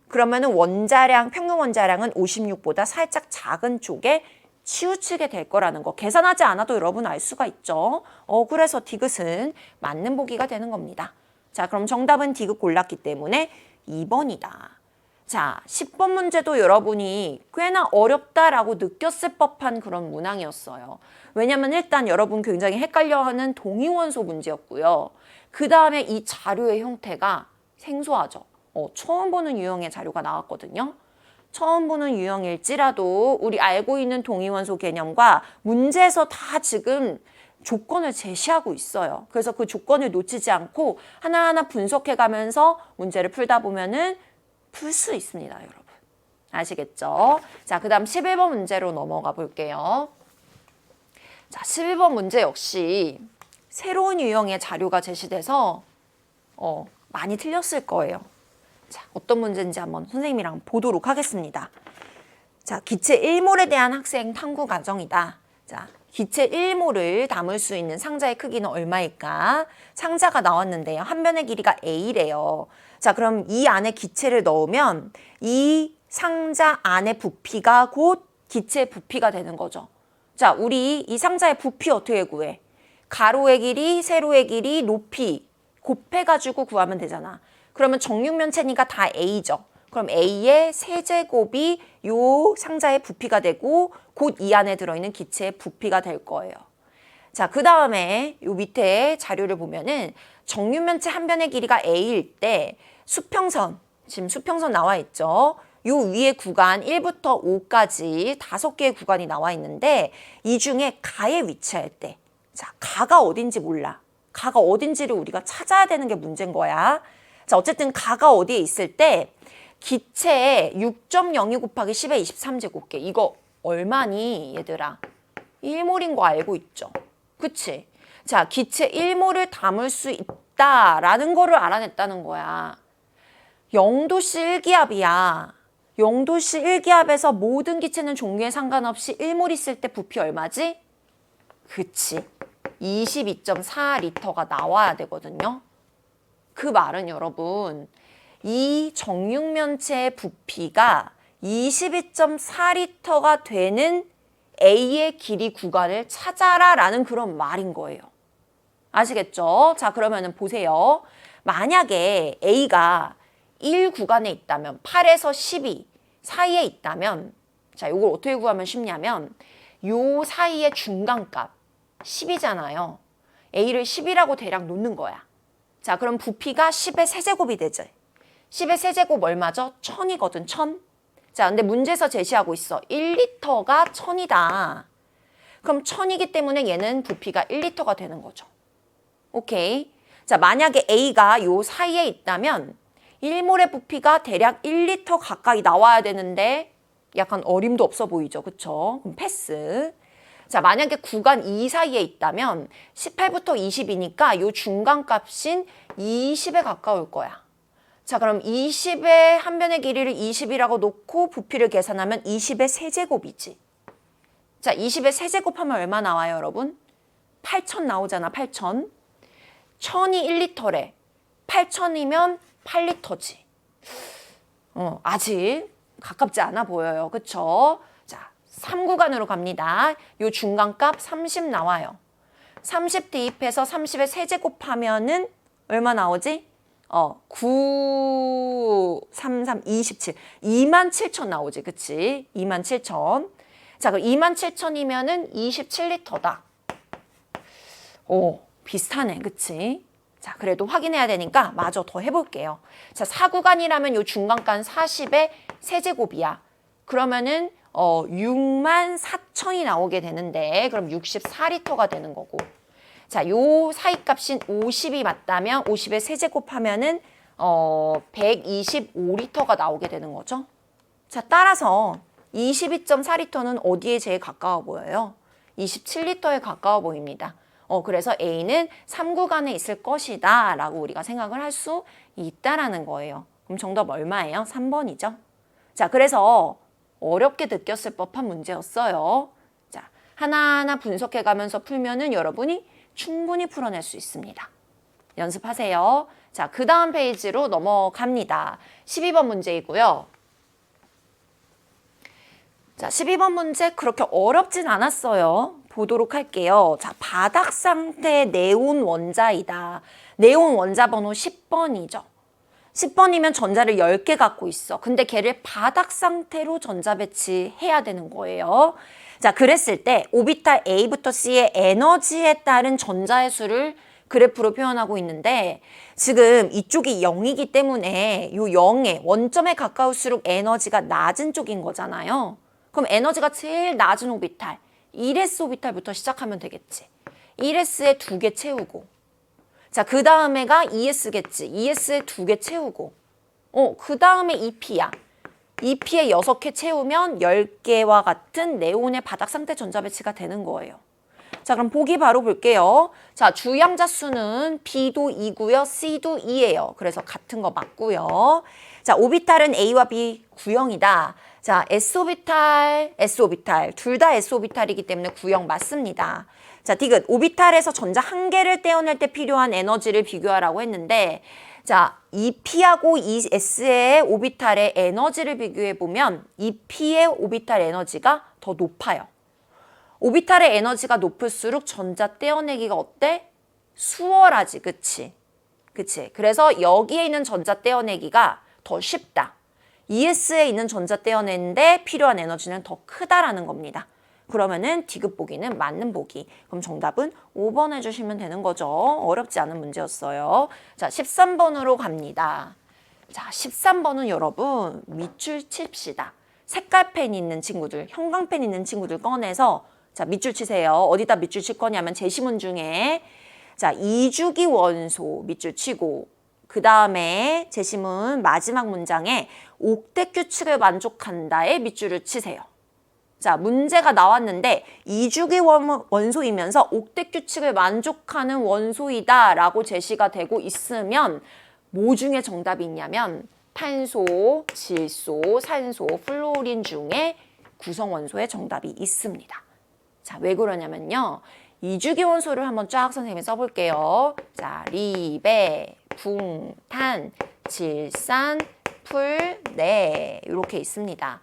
S1: 그러면은 원자량, 평균 원자량은 56보다 살짝 작은 쪽에 치우치게 될 거라는 거 계산하지 않아도 여러분 알 수가 있죠. 그래서 디귿은 맞는 보기가 되는 겁니다. 자, 그럼 정답은 디귿 골랐기 때문에 2번이다. 자, 10번 문제도 여러분이 꽤나 어렵다라고 느꼈을 법한 그런 문항이었어요. 왜냐면 일단 여러분 굉장히 헷갈려하는 동위원소 문제였고요. 그 다음에 이 자료의 형태가 생소하죠. 처음 보는 유형의 자료가 나왔거든요. 처음 보는 유형일지라도 우리 알고 있는 동위원소 개념과 문제에서 다 지금 조건을 제시하고 있어요. 그래서 그 조건을 놓치지 않고 하나하나 분석해 가면서 문제를 풀다 보면은 풀 수 있습니다, 여러분. 아시겠죠? 자, 그 다음 11번 문제로 넘어가 볼게요. 자, 11번 문제 역시 새로운 유형의 자료가 제시돼서 많이 틀렸을 거예요. 자, 어떤 문제인지 한번 선생님이랑 보도록 하겠습니다. 자, 기체 1몰에 대한 학생 탐구 과정이다. 자, 기체 1몰을 담을 수 있는 상자의 크기는 얼마일까? 상자가 나왔는데요. 한 변의 길이가 A래요. 자, 그럼 이 안에 기체를 넣으면 이 상자 안의 부피가 곧 기체의 부피가 되는 거죠. 자, 우리 이 상자의 부피 어떻게 구해? 가로의 길이, 세로의 길이, 높이 곱해가지고 구하면 되잖아. 그러면 정육면체니까 다 A죠. 그럼 A의 세제곱이 요 상자의 부피가 되고 곧 이 안에 들어있는 기체의 부피가 될 거예요. 자, 그 다음에 요 밑에 자료를 보면은 정육면체 한 변의 길이가 A일 때 수평선, 지금 수평선 나와 있죠. 요 위에 구간 1부터 5까지 5개의 구간이 나와 있는데 이 중에 가에 위치할 때, 자, 가가 어딘지 몰라. 가가 어딘지를 우리가 찾아야 되는 게 문제인 거야. 자, 어쨌든 가가 어디에 있을 때 기체에 6.02 곱하기 10의 23제곱계. 이거 얼마니, 얘들아? 1몰인 거 알고 있죠? 그치? 자, 기체 1몰을 담을 수 있다라는 거를 알아냈다는 거야. 0도씨 1기압이야. 0도씨 1기압에서 모든 기체는 종류에 상관없이 1몰 있을 때 부피 얼마지? 그치. 22.4리터가 나와야 되거든요. 그 말은 여러분, 이 정육면체의 부피가 22.4리터가 되는 A의 길이 구간을 찾아라 라는 그런 말인 거예요. 아시겠죠? 자, 그러면은 보세요. 만약에 A가 1 구간에 있다면 8에서 12 사이에 있다면, 자, 이걸 어떻게 구하면 쉽냐면 요 사이의 중간값 10이잖아요. A를 10이라고 대략 놓는 거야. 자, 그럼 부피가 10의 세제곱이 되죠. 10의 세제곱 얼마죠? 1000이거든, 1000. 자, 근데 문제에서 제시하고 있어. 1리터가 1000이다. 그럼 1000이기 때문에 얘는 부피가 1리터가 되는 거죠. 오케이. 자, 만약에 A가 요 사이에 있다면 1몰의 부피가 대략 1리터 가까이 나와야 되는데 약간 어림도 없어 보이죠. 그쵸? 그럼 패스. 자, 만약에 구간 2 사이에 있다면 18부터 20이니까 요 중간값인 20에 가까울 거야. 자, 그럼 20의 한 변의 길이를 20이라고 놓고 부피를 계산하면 20의 세제곱이지. 자, 20의 세제곱하면 얼마 나와요, 여러분? 8000 나오잖아, 8000. 1000이 1리터래. 8000이면 8리터지. 아직 가깝지 않아 보여요. 그쵸? 자, 3구간으로 갑니다. 요 중간값 30 나와요. 30 대입해서 30의 세제곱하면은 얼마 나오지? 9, 3, 3, 27. 27,000 나오지. 그치? 27,000. 자, 그럼 27,000이면은 27리터다. 비슷하네. 그치? 자, 그래도 확인해야 되니까 마저 더 해볼게요. 자, 4구간이라면 요 중간간 40의 세제곱이야. 그러면은 64,000이 나오게 되는데 그럼 64리터가 되는 거고. 자, 요 사이 값인 50이 맞다면 50의 세제곱하면은 125리터가 나오게 되는 거죠. 자, 따라서 22.4리터는 어디에 제일 가까워 보여요? 27리터에 가까워 보입니다. 그래서 A는 3구간에 있을 것이다 라고 우리가 생각을 할 수 있다라는 거예요. 그럼 정답 얼마예요? 3번이죠. 자, 그래서 어렵게 느꼈을 법한 문제였어요. 자, 하나하나 분석해 가면서 풀면은 여러분이 충분히 풀어낼 수 있습니다. 연습하세요. 자, 그 다음 페이지로 넘어갑니다. 12번 문제이고요. 자, 12번 문제 그렇게 어렵진 않았어요. 보도록 할게요. 자, 바닥 상태 네온 원자이다. 네온 원자 번호 10번이죠. 10번이면 전자를 10개 갖고 있어. 근데 걔를 바닥 상태로 전자 배치해야 되는 거예요. 자, 그랬을 때 오비탈 A부터 C의 에너지에 따른 전자의 수를 그래프로 표현하고 있는데 지금 이쪽이 0이기 때문에 요 0에 원점에 가까울수록 에너지가 낮은 쪽인 거잖아요. 그럼 에너지가 제일 낮은 오비탈 1s 오비탈부터 시작하면 되겠지. 1s에 2개 채우고 자, 그 다음에가 2s겠지. 2s에 2개 채우고 그 다음에 2p야. 2P에 6개 채우면 10개와 같은 네온의 바닥 상태 전자 배치가 되는 거예요. 자, 그럼 보기 바로 볼게요. 자, 주양자 수는 B도 2고요. C도 2예요. 그래서 같은 거 맞고요. 자, 오비탈은 A와 B 구형이다. 자, S오비탈, S오비탈. 둘 다 S오비탈이기 때문에 구형 맞습니다. 자, 디귿. 오비탈에서 전자 한 개를 떼어낼 때 필요한 에너지를 비교하라고 했는데 자, 2P하고 2S의 오비탈의 에너지를 비교해보면 2P의 오비탈 에너지가 더 높아요. 오비탈의 에너지가 높을수록 전자 떼어내기가 어때? 수월하지, 그치? 그치? 그래서 여기에 있는 전자 떼어내기가 더 쉽다. ES에 있는 전자 떼어내는데 필요한 에너지는 더 크다라는 겁니다. 그러면은 디귿 보기는 맞는 보기. 그럼 정답은 5번 해주시면 되는 거죠. 어렵지 않은 문제였어요. 자, 13번으로 갑니다. 자, 13번은 여러분 밑줄 칩시다. 색깔펜 있는 친구들, 형광펜 있는 친구들 꺼내서 자, 밑줄 치세요. 어디다 밑줄 칠 거냐면 제시문 중에 자, 이주기 원소 밑줄 치고 그 다음에 제시문 마지막 문장에 옥텟 규칙을 만족한다에 밑줄을 치세요. 자, 문제가 나왔는데 이주기 원소이면서 옥텟 규칙을 만족하는 원소이다라고 제시가 되고 있으면 뭐 중에 정답이 있냐면 탄소, 질소, 산소, 플로린 중에 구성 원소의 정답이 있습니다. 자, 왜 그러냐면요. 이주기 원소를 한번 쫙 선생님이 써볼게요. 자, 리베, 붕, 탄, 질산, 풀, 네 이렇게 있습니다.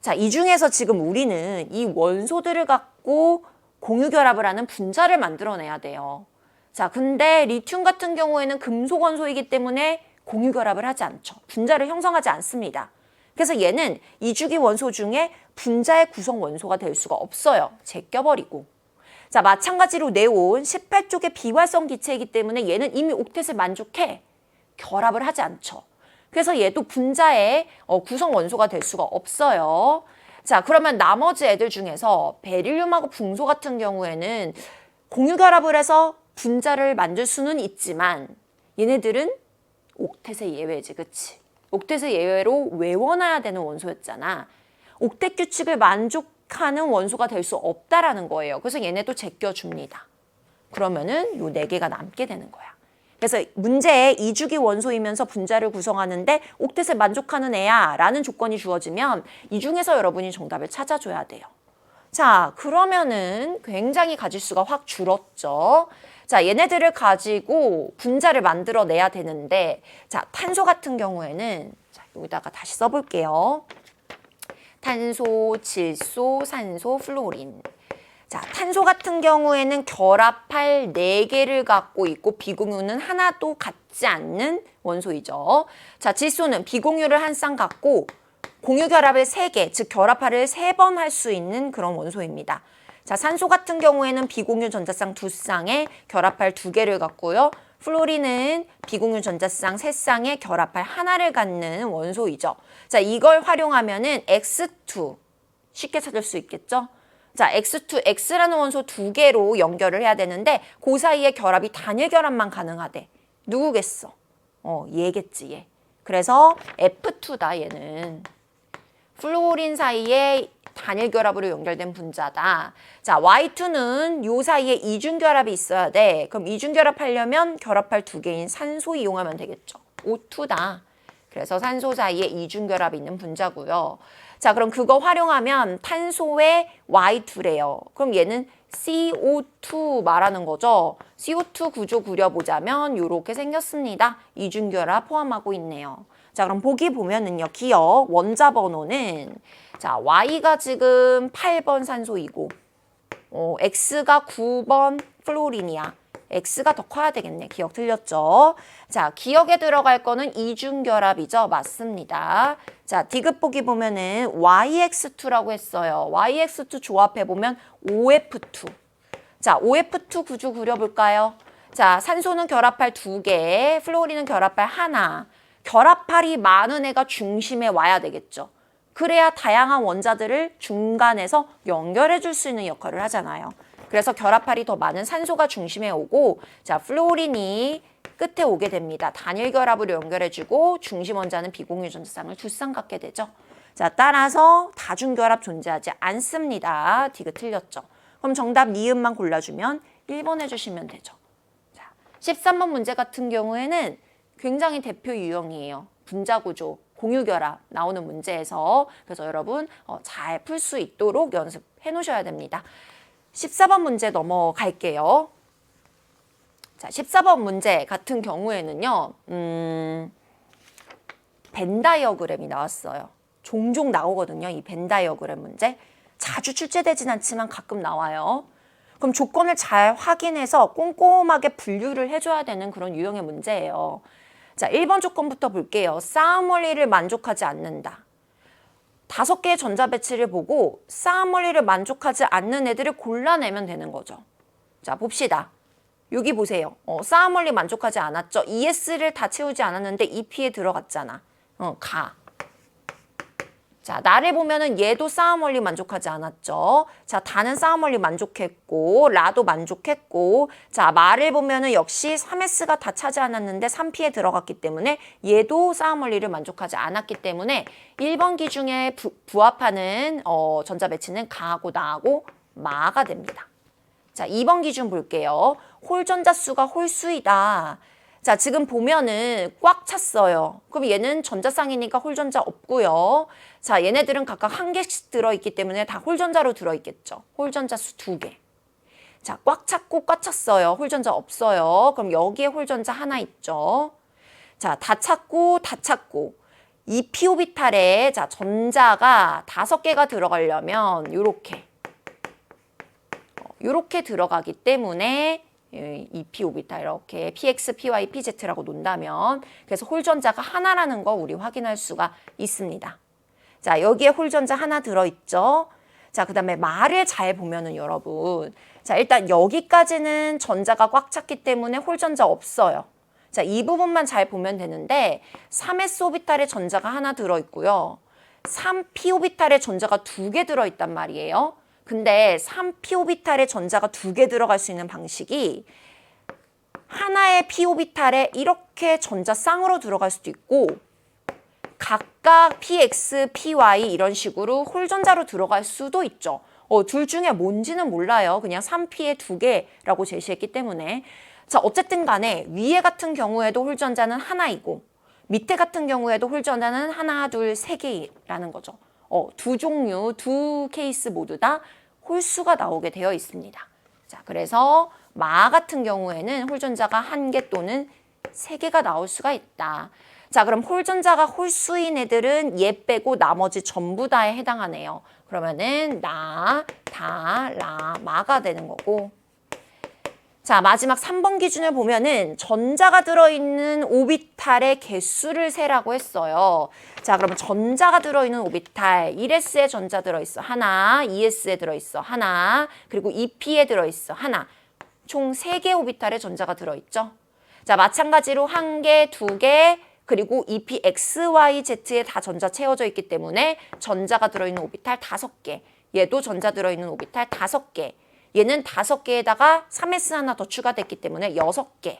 S1: 자, 이 중에서 지금 우리는 이 원소들을 갖고 공유결합을 하는 분자를 만들어내야 돼요. 자, 근데 리튬 같은 경우에는 금속 원소이기 때문에 공유결합을 하지 않죠. 분자를 형성하지 않습니다. 그래서 얘는 이주기 원소 중에 분자의 구성 원소가 될 수가 없어요. 제껴버리고. 자, 마찬가지로 네온 18쪽의 비활성 기체이기 때문에 얘는 이미 옥텟을 만족해 결합을 하지 않죠. 그래서 얘도 분자의 구성 원소가 될 수가 없어요. 자, 그러면 나머지 애들 중에서 베릴륨하고 붕소 같은 경우에는 공유 결합을 해서 분자를 만들 수는 있지만 얘네들은 옥텟의 예외지, 그치? 옥텟의 예외로 외워놔야 되는 원소였잖아. 옥텟 규칙을 만족하는 원소가 될 수 없다라는 거예요. 그래서 얘네도 제껴줍니다. 그러면은 요 4개가 남게 되는 거야. 그래서 문제에 이주기 원소이면서 분자를 구성하는데 옥텟을 만족하는 애야 라는 조건이 주어지면 이 중에서 여러분이 정답을 찾아줘야 돼요. 자, 그러면은 굉장히 가지수가 확 줄었죠. 자, 얘네들을 가지고 분자를 만들어내야 되는데 자, 탄소 같은 경우에는 자, 여기다가 다시 써볼게요. 탄소, 질소, 산소, 플로린. 자, 탄소 같은 경우에는 결합할 4개를 갖고 있고 비공유는 하나도 갖지 않는 원소이죠. 자, 질소는 비공유를 한 쌍 갖고 공유 결합을 3개, 즉 결합할을 3번 할 수 있는 그런 원소입니다. 자, 산소 같은 경우에는 비공유 전자쌍 2쌍에 결합할 2개를 갖고요. 플로린은 비공유 전자쌍 3쌍에 결합할 하나를 갖는 원소이죠. 자, 이걸 활용하면은 X2 쉽게 찾을 수 있겠죠? 자, X2, X라는 원소 2개로 연결을 해야 되는데 그 사이에 결합이 단일 결합만 가능하대. 누구겠어? 얘겠지, 얘. 그래서 F2다, 얘는. 플로린 사이에 단일 결합으로 연결된 분자다. 자, Y2는 요 사이에 이중 결합이 있어야 돼. 그럼 이중 결합하려면 결합할 2개인 산소 이용하면 되겠죠. O2다. 그래서 산소 사이에 이중 결합이 있는 분자고요. 자, 그럼 그거 활용하면 탄소의 Y2래요. 그럼 얘는 CO2 말하는 거죠. CO2 구조 그려보자면 이렇게 생겼습니다. 이중결합 포함하고 있네요. 자, 그럼 보기 보면은요. 기억 원자 번호는 자, Y가 지금 8번 산소이고 X가 9번 플로린이야. X가 더 커야 되겠네. 기억 틀렸죠? 자, 기억에 들어갈 거는 이중결합이죠. 맞습니다. 자, 디귿 보기 보면은 YX2라고 했어요. YX2 조합해보면 OF2. 자, OF2 구조 그려볼까요? 자, 산소는 결합할 2개, 플로린은 결합할 하나. 결합할이 많은 애가 중심에 와야 되겠죠. 그래야 다양한 원자들을 중간에서 연결해 줄 수 있는 역할을 하잖아요. 그래서 결합할이 더 많은 산소가 중심에 오고 자, 플로린이 끝에 오게 됩니다. 단일 결합으로 연결해주고 중심 원자는 비공유 전자쌍을 2쌍 갖게 되죠. 자, 따라서 다중결합 존재하지 않습니다. 디귿 틀렸죠. 그럼 정답 니은만 골라주면 1번 해주시면 되죠. 자, 13번 문제 같은 경우에는 굉장히 대표 유형이에요. 분자구조, 공유결합 나오는 문제에서. 그래서 여러분 잘 풀 수 있도록 연습해 놓으셔야 됩니다. 14번 문제 넘어갈게요. 자, 14번 문제 같은 경우에는요. 벤 다이어그램이 나왔어요. 종종 나오거든요. 이 벤 다이어그램 문제. 자주 출제되진 않지만 가끔 나와요. 그럼 조건을 잘 확인해서 꼼꼼하게 분류를 해줘야 되는 그런 유형의 문제예요. 자, 1번 조건부터 볼게요. 싸움 원리를 만족하지 않는다. 5개의 전자 배치를 보고 싸움 원리를 만족하지 않는 애들을 골라내면 되는 거죠. 자, 봅시다. 여기 보세요. 싸움 원리 만족하지 않았죠. ES를 다 채우지 않았는데 EP에 들어갔잖아. 가. 자, 나를 보면은 얘도 싸움 원리 만족하지 않았죠. 자, 다는 싸움 원리 만족했고, 라도 만족했고, 자, 마를 보면은 역시 3S가 다 차지 않았는데 3P에 들어갔기 때문에 얘도 싸움 원리를 만족하지 않았기 때문에 1번 기준에 부합하는 전자 배치는 가하고 나하고 마가 됩니다. 자, 2번 기준 볼게요. 홀 전자 수가 홀수이다. 자, 지금 보면은 꽉 찼어요. 그럼 얘는 전자쌍이니까 홀전자 없고요. 자, 얘네들은 각각 1개씩 들어있기 때문에 다 홀전자로 들어있겠죠. 홀전자 수 2개. 자, 꽉 찼고 꽉 찼어요. 홀전자 없어요. 그럼 여기에 홀전자 하나 있죠. 자, 다 찼고 다 찼고. 이 p 오비탈에 자, 전자가 5개가 들어가려면 요렇게 들어가기 때문에 이 p 오비탈 이렇게 px, py, pz라고 논다면 그래서 홀전자가 하나라는 거 우리 확인할 수가 있습니다. 자, 여기에 홀전자 하나 들어있죠. 자, 그 다음에 말을 잘 보면은 여러분, 자, 일단 여기까지는 전자가 꽉 찼기 때문에 홀전자 없어요. 자, 이 부분만 잘 보면 되는데 3s 오비탈에 전자가 하나 들어있고요. 3p 오비탈에 전자가 2개 들어있단 말이에요. 근데 3p 오비탈에 전자가 2개 들어갈 수 있는 방식이 하나의 p 오비탈에 이렇게 전자 쌍으로 들어갈 수도 있고 각각 px, py 이런 식으로 홀전자로 들어갈 수도 있죠. 둘 중에 뭔지는 몰라요. 그냥 3p에 2개라고 제시했기 때문에. 자, 어쨌든 간에 위에 같은 경우에도 홀전자는 하나이고 밑에 같은 경우에도 홀전자는 하나, 둘, 3개라는 거죠. 두 종류, 두 케이스 모두 다 홀수가 나오게 되어 있습니다. 자, 그래서 마 같은 경우에는 홀전자가 1개 또는 3개가 나올 수가 있다. 자, 그럼 홀전자가 홀수인 애들은 얘 빼고 나머지 전부 다에 해당하네요. 그러면은 나, 다, 라, 마가 되는 거고. 자, 마지막 3번 기준을 보면은 전자가 들어있는 오비탈의 개수를 세라고 했어요. 자, 그러면 전자가 들어있는 오비탈, 1s에 전자 들어있어, 하나, 2s에 들어있어, 하나, 그리고 2p에 들어있어, 하나. 총 3개 오비탈에 전자가 들어있죠. 자, 마찬가지로 1개, 2개, 그리고 2p, x, y, z에 다 전자 채워져 있기 때문에 전자가 들어있는 오비탈 5개, 얘도 전자 들어있는 오비탈 5개. 얘는 5개에다가 3s 하나 더 추가됐기 때문에 6개.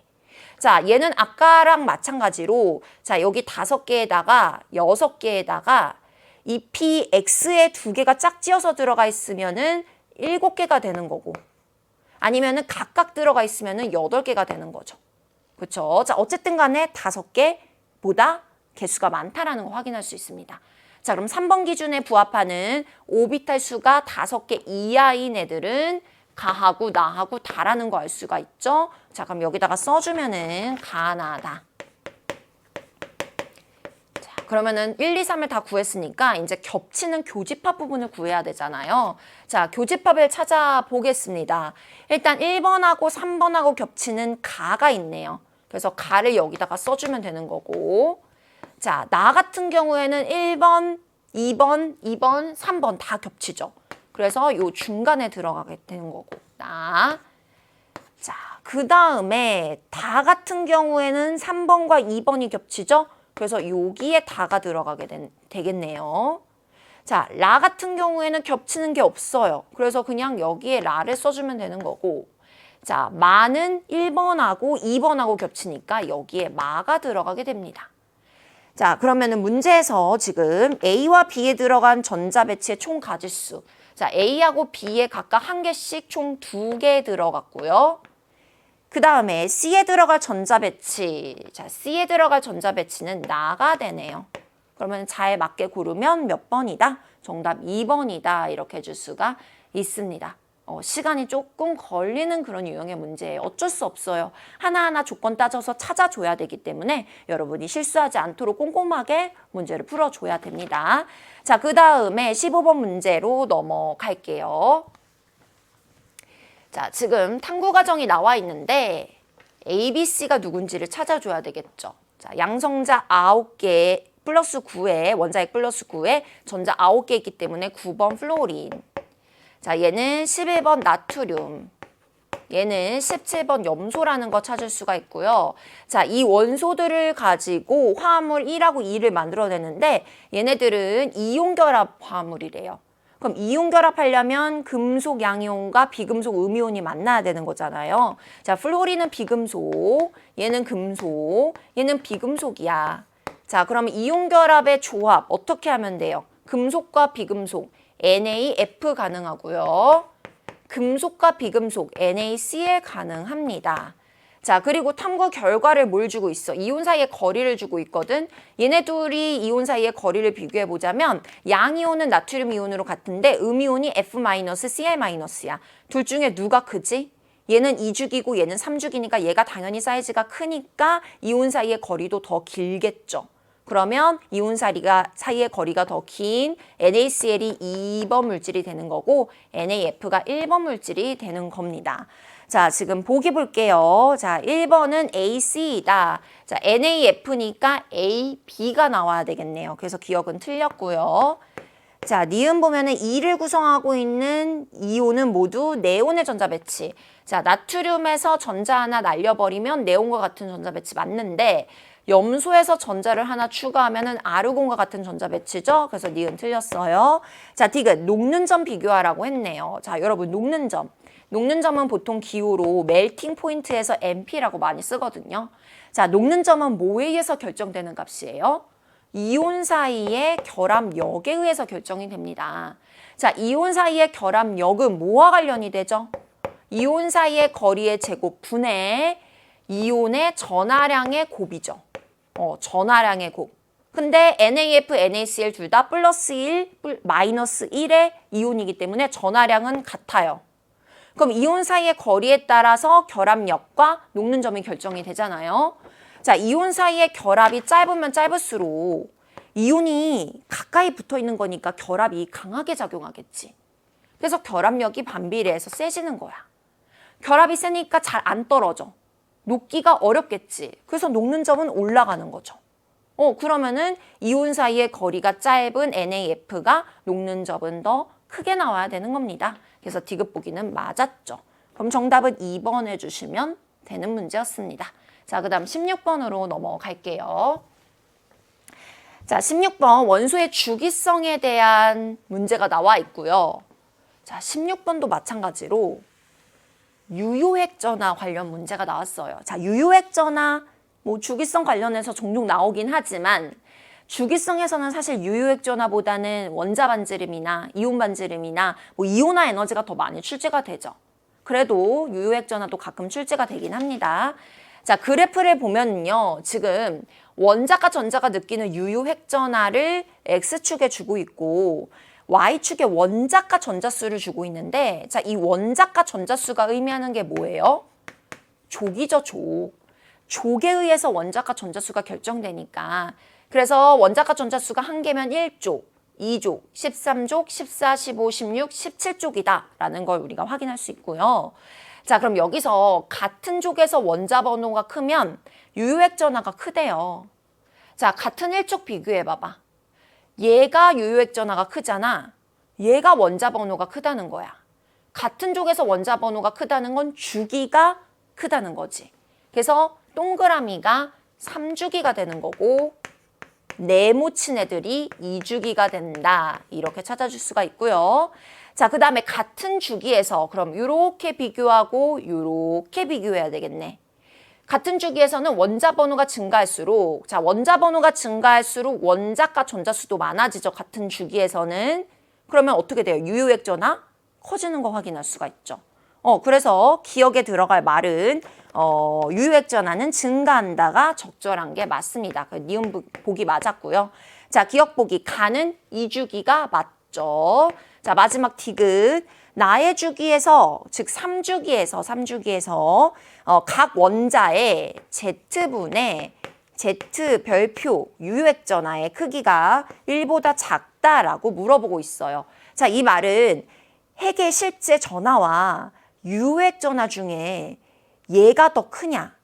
S1: 자, 얘는 아까랑 마찬가지로 자, 여기 5개에다가 6개에다가 이 px에 2개가 짝지어서 들어가 있으면은 7개가 되는 거고 아니면은 각각 들어가 있으면은 8개가 되는 거죠. 그렇죠? 자, 어쨌든 간에 5개보다 개수가 많다라는 거 확인할 수 있습니다. 자, 그럼 3번 기준에 부합하는 오비탈 수가 5개 이하인 애들은 가하고 나하고 다라는 거 알 수가 있죠. 자, 그럼 여기다가 써주면은 가나다. 자, 그러면은 1, 2, 3을 다 구했으니까 이제 겹치는 교집합 부분을 구해야 되잖아요. 자, 교집합을 찾아보겠습니다. 일단 1번하고 3번하고 겹치는 가가 있네요. 그래서 가를 여기다가 써주면 되는 거고. 자, 나 같은 경우에는 1번, 2번, 2번, 3번 다 겹치죠. 그래서 요 중간에 들어가게 되는 거고. 나. 자, 그 다음에 다 같은 경우에는 3번과 2번이 겹치죠. 그래서 여기에 다가 들어가게 되겠네요. 자, 라 같은 경우에는 겹치는 게 없어요. 그래서 그냥 여기에 라를 써주면 되는 거고. 자, 마는 1번하고 2번하고 겹치니까 여기에 마가 들어가게 됩니다. 자, 그러면은 문제에서 지금 A와 B에 들어간 전자 배치의 총 가짓수. 자, A하고 B에 각각 한 개씩 총 2개 들어갔고요. 그 다음에 C에 들어갈 전자 배치. 자, C에 들어갈 전자 배치는 나가 되네요. 그러면 잘 맞게 고르면 몇 번이다? 정답 2번이다. 이렇게 해줄 수가 있습니다. 시간이 조금 걸리는 그런 유형의 문제예요. 어쩔 수 없어요. 하나하나 조건 따져서 찾아줘야 되기 때문에 여러분이 실수하지 않도록 꼼꼼하게 문제를 풀어줘야 됩니다. 자, 그 다음에 15번 문제로 넘어갈게요. 자, 지금 탐구 과정이 나와 있는데 A, B, C가 누군지를 찾아줘야 되겠죠. 자, 양성자 9개 플러스 9에 원자핵 플러스 9에 전자 9개 있기 때문에 9번 플로린. 자, 얘는 11번 나트륨. 얘는 17번 염소라는 거 찾을 수가 있고요. 자, 이 원소들을 가지고 화합물 1하고 2를 만들어내는데 얘네들은 이온 결합 화합물이래요. 그럼 이온 결합하려면 금속 양이온과 비금속 음이온이 만나야 되는 거잖아요. 자, 플로린은 비금속, 얘는 금속, 얘는 비금속이야. 자, 그럼 이온 결합의 조합 어떻게 하면 돼요? 금속과 비금속, NaF 가능하고요. 금속과 비금속, NaCl 가능합니다. 자, 그리고 탐구 결과를 뭘 주고 있어? 이온 사이의 거리를 주고 있거든. 얘네 둘이 이온 사이의 거리를 비교해 보자면 양이온은 나트륨 이온으로 같은데 음이온이 F-Cl-야. 둘 중에 누가 크지? 얘는 2죽이고 얘는 3죽이니까 얘가 당연히 사이즈가 크니까 이온 사이의 거리도 더 길겠죠. 그러면 이온 사이의 거리가 더 긴 NaCl이 2번 물질이 되는 거고 NaF가 1번 물질이 되는 겁니다. 자, 지금 보기 볼게요. 자, 1번은 AC이다. 자, NaF니까 AB가 나와야 되겠네요. 그래서 기억은 틀렸고요. 자, 니은 보면은 2를 구성하고 있는 이온은 모두 네온의 전자 배치. 자, 나트륨에서 전자 하나 날려버리면 네온과 같은 전자 배치 맞는데 염소에서 전자를 하나 추가하면은 아르곤과 같은 전자 배치죠. 그래서 니은 틀렸어요. 자, 디귿 녹는 점 비교하라고 했네요. 자, 여러분 녹는 점. 녹는 점은 보통 기호로 멜팅 포인트에서 MP라고 많이 쓰거든요. 자, 녹는 점은 뭐에 의해서 결정되는 값이에요? 이온 사이의 결합력에 의해서 결정이 됩니다. 자, 이온 사이의 결합력은 뭐와 관련이 되죠? 이온 사이의 거리의 제곱 분의 이온의 전하량의 곱이죠. 전하량의 곱. 근데 NaF, NaCl 둘 다 플러스 1, 마이너스 1의 이온이기 때문에 전하량은 같아요. 그럼 이온 사이의 거리에 따라서 결합력과 녹는 점이 결정이 되잖아요. 자, 이온 사이의 결합이 짧으면 짧을수록 이온이 가까이 붙어 있는 거니까 결합이 강하게 작용하겠지. 그래서 결합력이 반비례해서 세지는 거야. 결합이 세니까 잘 안 떨어져. 녹기가 어렵겠지. 그래서 녹는 점은 올라가는 거죠. 그러면은 이온 사이의 거리가 짧은 NaF가 녹는 점은 더 크게 나와야 되는 겁니다. 그래서 디귿 보기는 맞았죠. 그럼 정답은 2번 해주시면 되는 문제였습니다. 자, 그 다음 16번으로 넘어갈게요. 자, 16번 원소의 주기성에 대한 문제가 나와 있고요. 자, 16번도 마찬가지로 유효핵전화 관련 문제가 나왔어요. 자, 유효핵전화 뭐 주기성 관련해서 종종 나오긴 하지만 주기성에서는 사실 유효핵전화보다는 원자 반지름이나 이온 반지름이나 뭐 이온화 에너지가 더 많이 출제가 되죠. 그래도 유효핵전화도 가끔 출제가 되긴 합니다. 자, 그래프를 보면요. 지금 원자과 전자가 느끼는 유효핵전화를 X축에 주고 있고 Y축에 원자과 전자수를 주고 있는데 자, 이 원자과 전자수가 의미하는 게 뭐예요? 족이죠, 족. 족에 의해서 원자과 전자수가 결정되니까 그래서 원자과 전자수가 한 개면 1족, 2족, 13족, 14, 15, 16, 17족이다 라는 걸 우리가 확인할 수 있고요. 자, 그럼 여기서 같은 족에서 원자 번호가 크면 유효핵전화가 크대요. 자, 같은 1족 비교해 봐봐. 얘가 유효핵전화가 크잖아. 얘가 원자 번호가 크다는 거야. 같은 족에서 원자 번호가 크다는 건 주기가 크다는 거지. 그래서 동그라미가 3주기가 되는 거고 네모친 애들이 2주기가 된다. 이렇게 찾아줄 수가 있고요. 자, 그 다음에 같은 주기에서 그럼 이렇게 비교하고 이렇게 비교해야 되겠네. 같은 주기에서는 원자 번호가 증가할수록, 자, 원자 번호가 증가할수록 원자과 전자수도 많아지죠. 같은 주기에서는. 그러면 어떻게 돼요? 유효액전화 커지는 거 확인할 수가 있죠. 그래서 기억에 들어갈 말은 유효액전화는 증가한다가 적절한 게 맞습니다. 니은 보기 맞았고요. 자, 기억 보기 가는 2주기가 맞죠. 자, 마지막 디귿. 나의 주기에서, 즉 3주기에서 각 원자의 Z분의 Z 별표 유효액전화의 크기가 1보다 작다라고 물어보고 있어요. 자, 이 말은 핵의 실제 전하와 유효액전화 중에 얘가 더 크냐,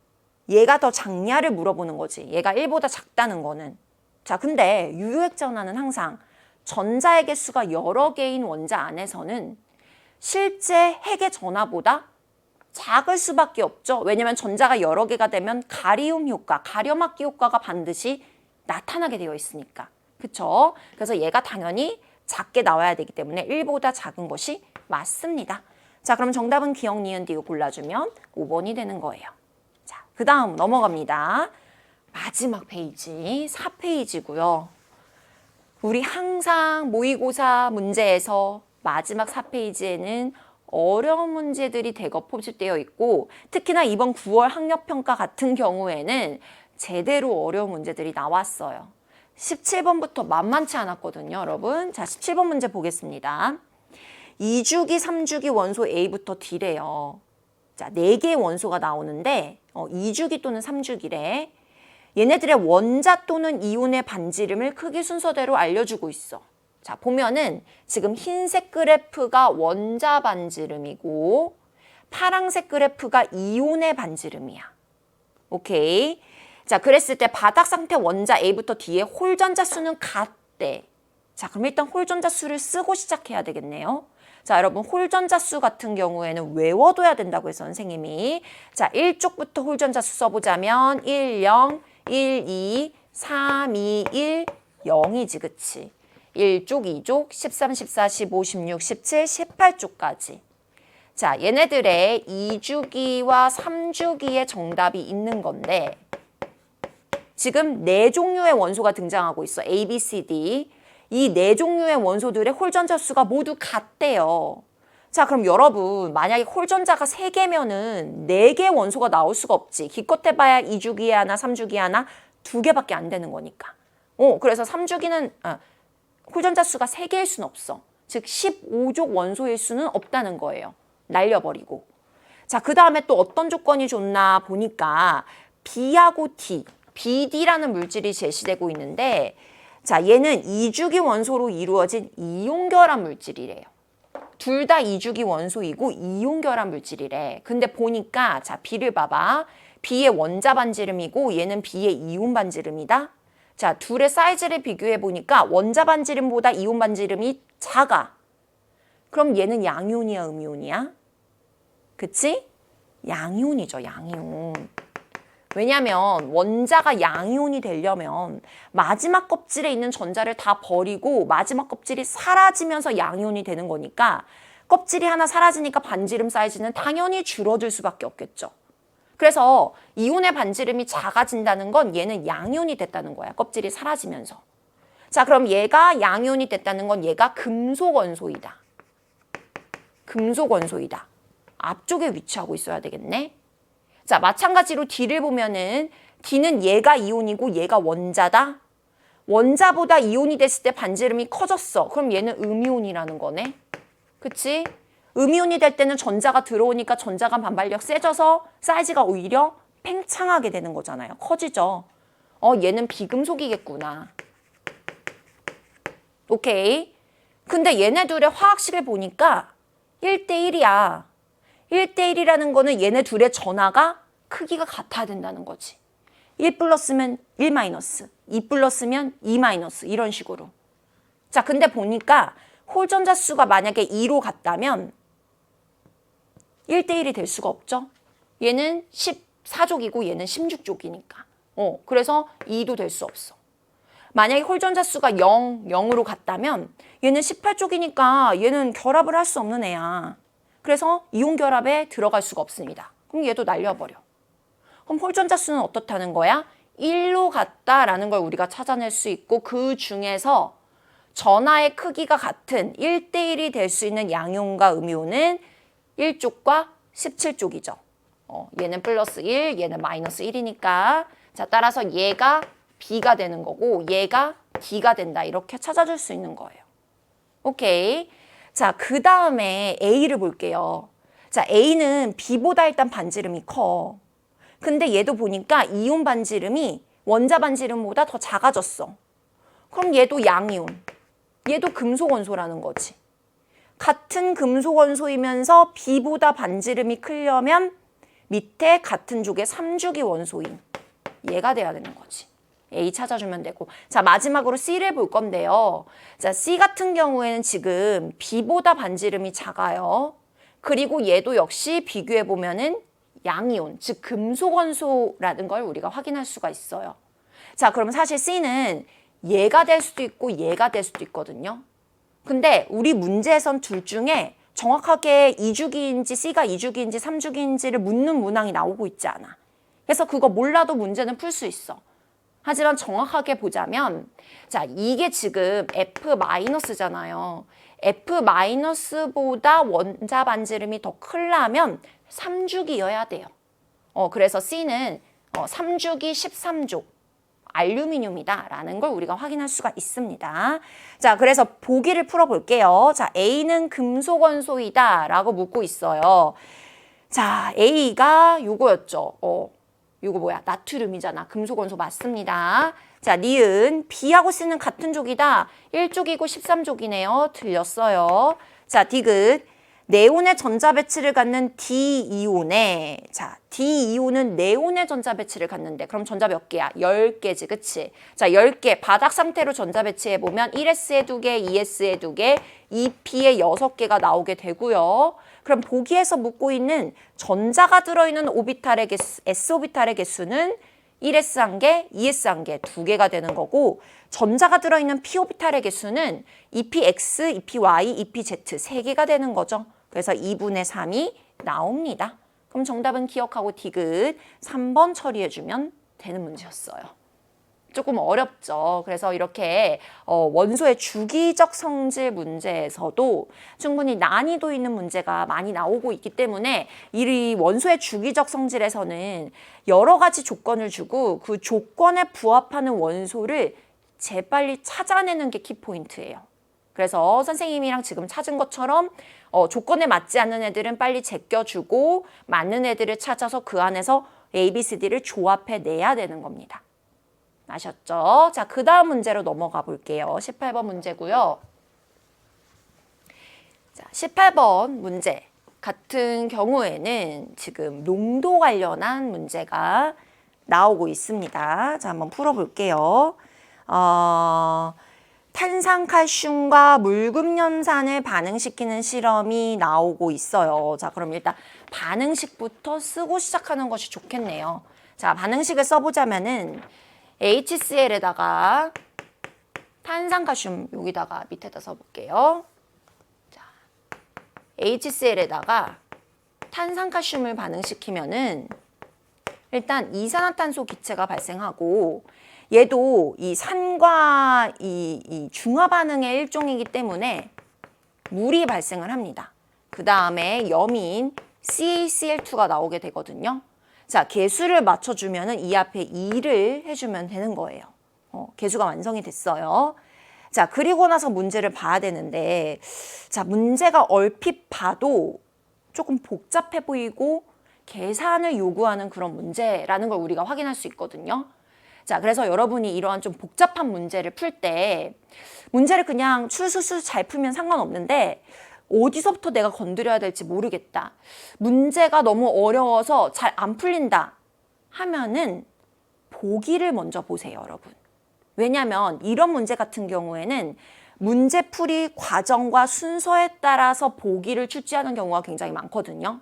S1: 얘가 더 작냐를 물어보는 거지. 얘가 1보다 작다는 거는. 자, 근데 유효액전화는 항상 전자의 개수가 여러 개인 원자 안에서는 실제 핵의 전하보다 작을 수밖에 없죠. 왜냐면 전자가 여러 개가 되면 가리움 효과, 가려막기 효과가 반드시 나타나게 되어 있으니까. 그쵸? 그래서 얘가 당연히 작게 나와야 되기 때문에 1보다 작은 것이 맞습니다. 자, 그럼 정답은 기억, 니은, 디귿 골라주면 5번이 되는 거예요. 자, 그 다음 넘어갑니다. 마지막 페이지, 4페이지고요. 우리 항상 모의고사 문제에서 마지막 4페이지에는 어려운 문제들이 대거 포집되어 있고 특히나 이번 9월 학력평가 같은 경우에는 제대로 어려운 문제들이 나왔어요. 17번부터 만만치 않았거든요, 여러분. 자, 17번 문제 보겠습니다. 2주기, 3주기 원소 A부터 D래요. 자, 4개의 원소가 나오는데 2주기 또는 3주기래. 얘네들의 원자 또는 이온의 반지름을 크기 순서대로 알려주고 있어. 자, 보면은 지금 흰색 그래프가 원자 반지름이고 파랑색 그래프가 이온의 반지름이야. 오케이. 자, 그랬을 때 바닥 상태 원자 A부터 D의 홀전자 수는 같대. 자, 그럼 일단 홀전자 수를 쓰고 시작해야 되겠네요. 자, 여러분 홀전자 수 같은 경우에는 외워둬야 된다고 해서 선생님이. 자, 1쪽부터 홀전자 수 써보자면 1, 0, 1, 2, 3, 2, 1, 0이지, 그치? 1쪽, 2쪽, 13, 14, 15, 16, 17, 18쪽까지. 자, 얘네들의 2주기와 3주기의 정답이 있는 건데 지금 4종류의 원소가 등장하고 있어. A, B, C, D. 이 4종류의 원소들의 홀전자 수가 모두 같대요. 자, 그럼 여러분 만약에 홀전자가 3개면은 4개 원소가 나올 수가 없지. 기껏 해봐야 2주기에 하나, 3주기에 하나, 2개밖에 안 되는 거니까. 그래서 3주기는 홀전자 수가 3개일 수는 없어. 즉 15족 원소일 수는 없다는 거예요. 날려버리고. 자, 그 다음에 또 어떤 조건이 좋나 보니까 B하고 D, BD라는 물질이 제시되고 있는데 자, 얘는 2주기 원소로 이루어진 이온결합 물질이래요. 둘 다 2주기 원소이고 이온결합 물질이래. 근데 보니까 자, B를 봐봐. B의 원자 반지름이고 얘는 B의 이온 반지름이다. 자, 둘의 사이즈를 비교해 보니까 원자 반지름보다 이온 반지름이 작아. 그럼 얘는 양이온이야, 음이온이야? 그치? 양이온이죠, 양이온. 왜냐면 원자가 양이온이 되려면 마지막 껍질에 있는 전자를 다 버리고 마지막 껍질이 사라지면서 양이온이 되는 거니까 껍질이 하나 사라지니까 반지름 사이즈는 당연히 줄어들 수밖에 없겠죠. 그래서 이온의 반지름이 작아진다는 건 얘는 양이온이 됐다는 거야. 껍질이 사라지면서. 자, 그럼 얘가 양이온이 됐다는 건 얘가 금속 원소이다. 금속 원소이다. 앞쪽에 위치하고 있어야 되겠네. 자, 마찬가지로 D를 보면은 D는 얘가 이온이고 얘가 원자다. 원자보다 이온이 됐을 때 반지름이 커졌어. 그럼 얘는 음이온이라는 거네. 그치? 음이온이 될 때는 전자가 들어오니까 전자간 반발력 세져서 사이즈가 오히려 팽창하게 되는 거잖아요. 커지죠. 얘는 비금속이겠구나. 오케이. 근데 얘네들의 화학식을 보니까 1대1이야. 1대1이라는 거는 얘네 둘의 전하가 크기가 같아야 된다는 거지. 1 플러스면 1 마이너스, 2 플러스면 2 마이너스 이런 식으로. 자, 근데 보니까 홀전자 수가 만약에 2로 같다면 1대1이 될 수가 없죠. 얘는 14족이고 얘는 16족이니까. 그래서 2도 될 수 없어. 만약에 홀전자 수가 0으로 같다면 얘는 18족이니까 얘는 결합을 할 수 없는 애야. 그래서 이온 결합에 들어갈 수가 없습니다. 그럼 얘도 날려버려. 그럼 홀전자 수는 어떻다는 거야? 1로 같다라는 걸 우리가 찾아낼 수 있고 그 중에서 전하의 크기가 같은 1대1이 될 수 있는 양이온과 음이온은 1쪽과 17쪽이죠. 얘는 플러스 1, 얘는 마이너스 1이니까 자 따라서 얘가 B가 되는 거고 얘가 D가 된다. 이렇게 찾아줄 수 있는 거예요. 오케이. 자, 그 다음에 A를 볼게요. 자, A는 B보다 일단 반지름이 커. 근데 얘도 보니까 이온 반지름이 원자 반지름보다 더 작아졌어. 그럼 얘도 양이온. 얘도 금속 원소라는 거지. 같은 금속 원소이면서 B보다 반지름이 크려면 밑에 같은 족의 3주기 원소인 얘가 돼야 되는 거지. A 찾아주면 되고. 자, 마지막으로 C를 볼 건데요. 자, C 같은 경우에는 지금 B보다 반지름이 작아요. 그리고 얘도 역시 비교해 보면은 양이온, 즉 금속 원소라는 걸 우리가 확인할 수가 있어요. 자, 그럼 사실 C는 얘가 될 수도 있고 얘가 될 수도 있거든요. 근데 우리 문제에선 둘 중에 정확하게 2주기인지 C가 2주기인지 3주기인지를 묻는 문항이 나오고 있지 않아. 그래서 그거 몰라도 문제는 풀 수 있어. 하지만 정확하게 보자면 자, 이게 지금 F-잖아요. F-보다 원자 반지름이 더 크려면 3주기여야 돼요. 그래서 C는 3주기 13족 알루미늄이다라는 걸 우리가 확인할 수가 있습니다. 자, 그래서 보기를 풀어볼게요. 자, A는 금속 원소이다라고 묻고 있어요. 자, A가 요거였죠. 요거 뭐야? 나트륨이잖아. 금속 원소 맞습니다. 자, 니은 B하고 C는 같은 족이다. 1족이고 13족이네요. 틀렸어요. 자, 디귿 네온의 전자 배치를 갖는 D이온에 자, D이온은 네온의 전자 배치를 갖는데 그럼 전자 몇 개야? 10개지. 그치? 자, 10개. 바닥 상태로 전자 배치해 보면 1s에 2개, 2s에 2개, 2p에 6개가 나오게 되고요. 그럼 보기에서 묻고 있는 전자가 들어있는 오비탈의 개수, s오비탈의 개수는 1s 1개, 2s 1개, 2개가 되는 거고 전자가 들어있는 p오비탈의 개수는 2px, 2py, 2pz 3개가 되는 거죠. 그래서 2분의 3이 나옵니다. 그럼 정답은 기억하고 디귿 3번 처리해주면 되는 문제였어요. 조금 어렵죠. 그래서 이렇게 원소의 주기적 성질 문제에서도 충분히 난이도 있는 문제가 많이 나오고 있기 때문에 이 원소의 주기적 성질에서는 여러 가지 조건을 주고 그 조건에 부합하는 원소를 재빨리 찾아내는 게 키포인트예요. 그래서 선생님이랑 지금 찾은 것처럼 조건에 맞지 않는 애들은 빨리 제껴주고 맞는 애들을 찾아서 그 안에서 A, B, C, D를 조합해내야 되는 겁니다. 아셨죠? 자, 그 다음 문제로 넘어가 볼게요. 18번 문제고요. 자, 18번 문제 같은 경우에는 지금 농도 관련한 문제가 나오고 있습니다. 자, 한번 풀어볼게요. 탄산칼슘과 물금연산을 반응시키는 실험이 나오고 있어요. 자, 그럼 일단 반응식부터 쓰고 시작하는 것이 좋겠네요. 자, 반응식을 써보자면은 HCl에다가 탄산칼슘 여기다가 밑에다 써볼게요. 자, HCl에다가 탄산칼슘을 반응시키면은 일단 이산화탄소 기체가 발생하고 얘도 이 산과 이 중화 반응의 일종이기 때문에 물이 발생을 합니다. 그 다음에 염인 CaCl2가 나오게 되거든요. 자, 개수를 맞춰주면은 이 앞에 2를 해주면 되는 거예요. 개수가 완성이 됐어요. 자, 그리고 나서 문제를 봐야 되는데, 자, 문제가 얼핏 봐도 조금 복잡해 보이고 계산을 요구하는 그런 문제라는 걸 우리가 확인할 수 있거든요. 자, 그래서 여러분이 이러한 좀 복잡한 문제를 풀 때 문제를 그냥 술술술 잘 풀면 상관없는데 어디서부터 내가 건드려야 될지 모르겠다. 문제가 너무 어려워서 잘 안 풀린다 하면은 보기를 먼저 보세요, 여러분. 왜냐하면 이런 문제 같은 경우에는 문제풀이 과정과 순서에 따라서 보기를 출제하는 경우가 굉장히 많거든요.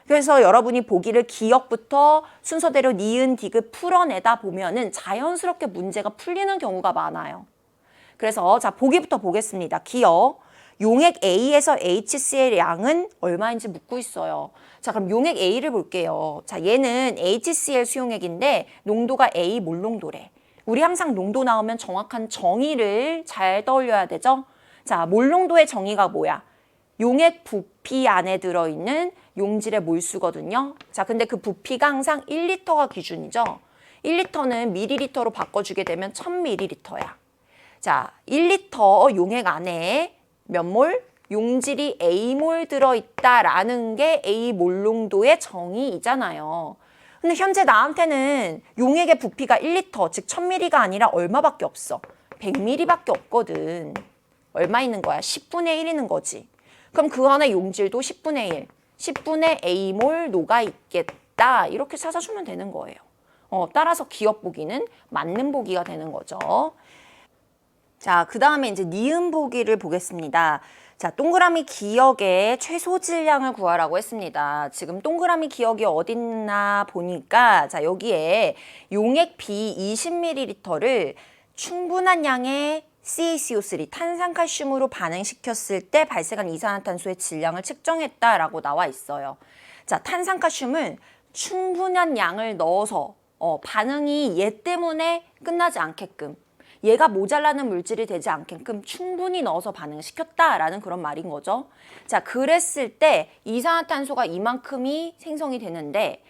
S1: 그래서 여러분이 보기를 기역부터 순서대로 니은, 디귿 풀어내다 보면은 자연스럽게 문제가 풀리는 경우가 많아요. 그래서 자, 보기부터 보겠습니다. 기역. 용액 A에서 HCl 양은 얼마인지 묻고 있어요. 자, 그럼 용액 A를 볼게요. 자, 얘는 HCl 수용액인데 농도가 A 몰농도래. 우리 항상 농도 나오면 정확한 정의를 잘 떠올려야 되죠? 자, 몰농도의 정의가 뭐야? 용액 부피 안에 들어있는 용질의 몰수거든요. 자, 근데 그 부피가 항상 1리터가 기준이죠. 1리터는 밀리리터로 바꿔주게 되면 1000ml야. 자, 1리터 용액 안에 몇 몰? 용질이 A몰 들어있다라는 게 A몰 농도의 정의이잖아요. 근데 현재 나한테는 용액의 부피가 1리터, 즉 1000ml가 아니라 얼마밖에 없어? 100ml밖에 없거든. 얼마 있는 거야? 10분의 1 있는 거지. 그럼 그 안에 용질도 10분의 1, 10분의 A몰 녹아 있겠다. 이렇게 찾아주면 되는 거예요. 따라서 기억 보기는 맞는 보기가 되는 거죠. 자, 그 다음에 이제 니은 보기를 보겠습니다. 자, 동그라미 기억의 최소 질량을 구하라고 했습니다. 지금 동그라미 기억이 어딨나 보니까 자, 여기에 용액 B 20ml를 충분한 양의 CaCO3 탄산칼슘으로 반응시켰을 때 발생한 이산화탄소의 질량을 측정했다라고 나와 있어요. 자, 탄산칼슘은 충분한 양을 넣어서 반응이 얘 때문에 끝나지 않게끔 얘가 모자라는 물질이 되지 않게끔 충분히 넣어서 반응시켰다라는 그런 말인 거죠. 자, 그랬을 때 이산화탄소가 이만큼이 생성이 되는데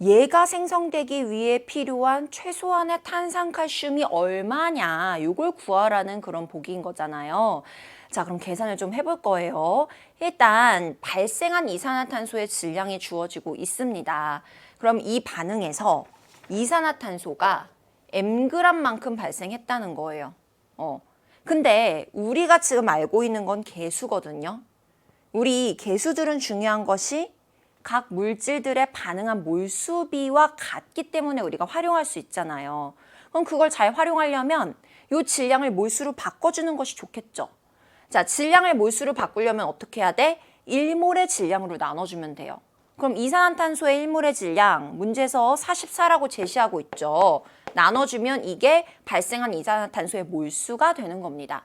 S1: 얘가 생성되기 위해 필요한 최소한의 탄산칼슘이 얼마냐 이걸 구하라는 그런 보기인 거잖아요. 자, 그럼 계산을 좀 해볼 거예요. 일단 발생한 이산화탄소의 질량이 주어지고 있습니다. 그럼 이 반응에서 이산화탄소가 mg만큼 발생했다는 거예요. 근데 우리가 지금 알고 있는 건 개수거든요. 우리 개수들은 중요한 것이 각 물질들의 반응한 몰수비와 같기 때문에 우리가 활용할 수 있잖아요. 그럼 그걸 잘 활용하려면 이 질량을 몰수로 바꿔주는 것이 좋겠죠. 자, 질량을 몰수로 바꾸려면 어떻게 해야 돼? 1몰의 질량으로 나눠주면 돼요. 그럼 이산화탄소의 1몰의 질량, 문제에서 44라고 제시하고 있죠. 나눠주면 이게 발생한 이산화탄소의 몰수가 되는 겁니다.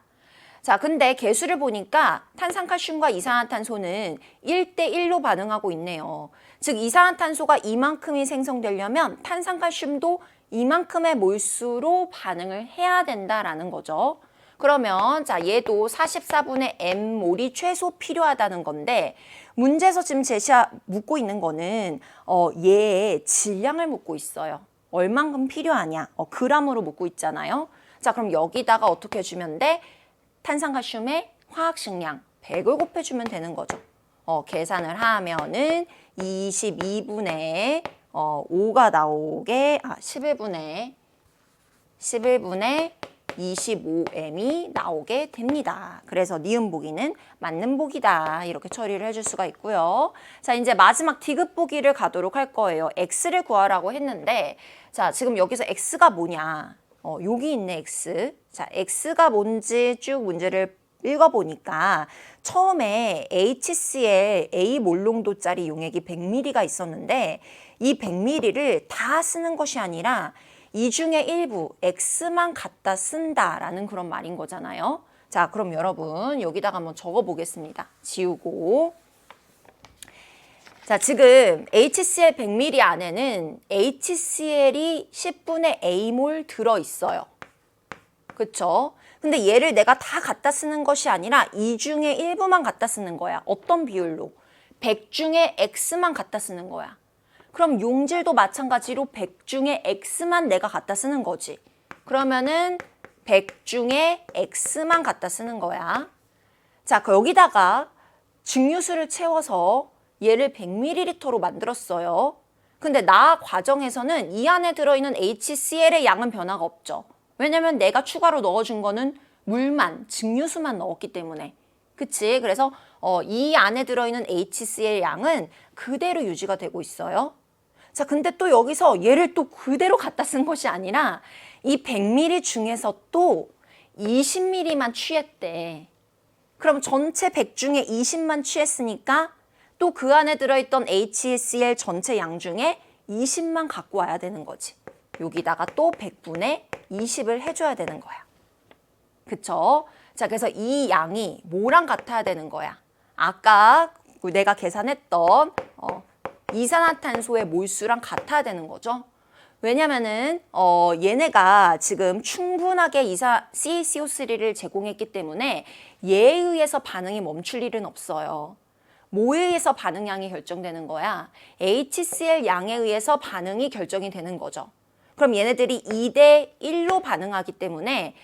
S1: 자, 근데 개수를 보니까 탄산칼슘과 이산화탄소는 1대1로 반응하고 있네요. 즉, 이산화탄소가 이만큼이 생성되려면 탄산칼슘도 이만큼의 몰수로 반응을 해야 된다라는 거죠. 그러면 자, 얘도 44분의 m몰이 최소 필요하다는 건데 문제에서 지금 묻고 있는 거는 얘의 질량을 묻고 있어요. 얼만큼 필요하냐? 그람으로 묻고 있잖아요. 자, 그럼 여기다가 어떻게 해주면 돼? 탄산칼슘의 화학식량 100을 곱해주면 되는 거죠. 계산을 하면은 22분의 5가 나오게 11분의 25m이 나오게 됩니다. 그래서 니은 보기는 맞는 보기다. 이렇게 처리를 해줄 수가 있고요. 자, 이제 마지막 디귿 보기를 가도록 할 거예요. x를 구하라고 했는데 자, 지금 여기서 x가 뭐냐? 여기 있네, x. 자, x가 뭔지 쭉 문제를 읽어보니까 처음에 HCl A 몰농도짜리 용액이 100ml가 있었는데 이 100ml를 다 쓰는 것이 아니라 이 중에 일부 X만 갖다 쓴다라는 그런 말인 거잖아요. 자, 그럼 여러분 여기다가 한번 적어보겠습니다. 지우고. 자, 지금 HCl 100ml 안에는 HCl이 10분의 A몰 들어있어요. 그쵸? 근데 얘를 내가 다 갖다 쓰는 것이 아니라 이 중에 일부만 갖다 쓰는 거야. 어떤 비율로? 100 중에 X만 갖다 쓰는 거야. 그럼 용질도 마찬가지로 100 중에 X만 내가 갖다 쓰는 거지. 그러면은 100 중에 X만 갖다 쓰는 거야. 자, 여기다가 증류수를 채워서 얘를 100ml로 만들었어요. 근데 나 과정에서는 이 안에 들어있는 HCl의 양은 변화가 없죠. 왜냐면 내가 추가로 넣어준 거는 물만, 증류수만 넣었기 때문에. 그치? 그래서 이 안에 들어있는 HCl 양은 그대로 유지가 되고 있어요. 자, 근데 또 여기서 얘를 또 그대로 갖다 쓴 것이 아니라 이 100ml 중에서 또 20ml만 취했대. 그럼 전체 100 중에 20만 취했으니까 또 그 안에 들어있던 HCl 전체 양 중에 20만 갖고 와야 되는 거지. 여기다가 또 100분의 20을 해줘야 되는 거야. 그쵸? 자, 그래서 이 양이 뭐랑 같아야 되는 거야? 아까 내가 계산했던 이산화탄소의 몰수랑 같아야 되는 거죠. 왜냐면은 얘네가 지금 충분하게 CaCO3를 제공했기 때문에 얘에 의해서 반응이 멈출 일은 없어요. 뭐에 의해서 반응량이 결정되는 거야? HCl 양에 의해서 반응이 결정이 되는 거죠. 그럼 얘네들이 2대 1로 반응하기 때문에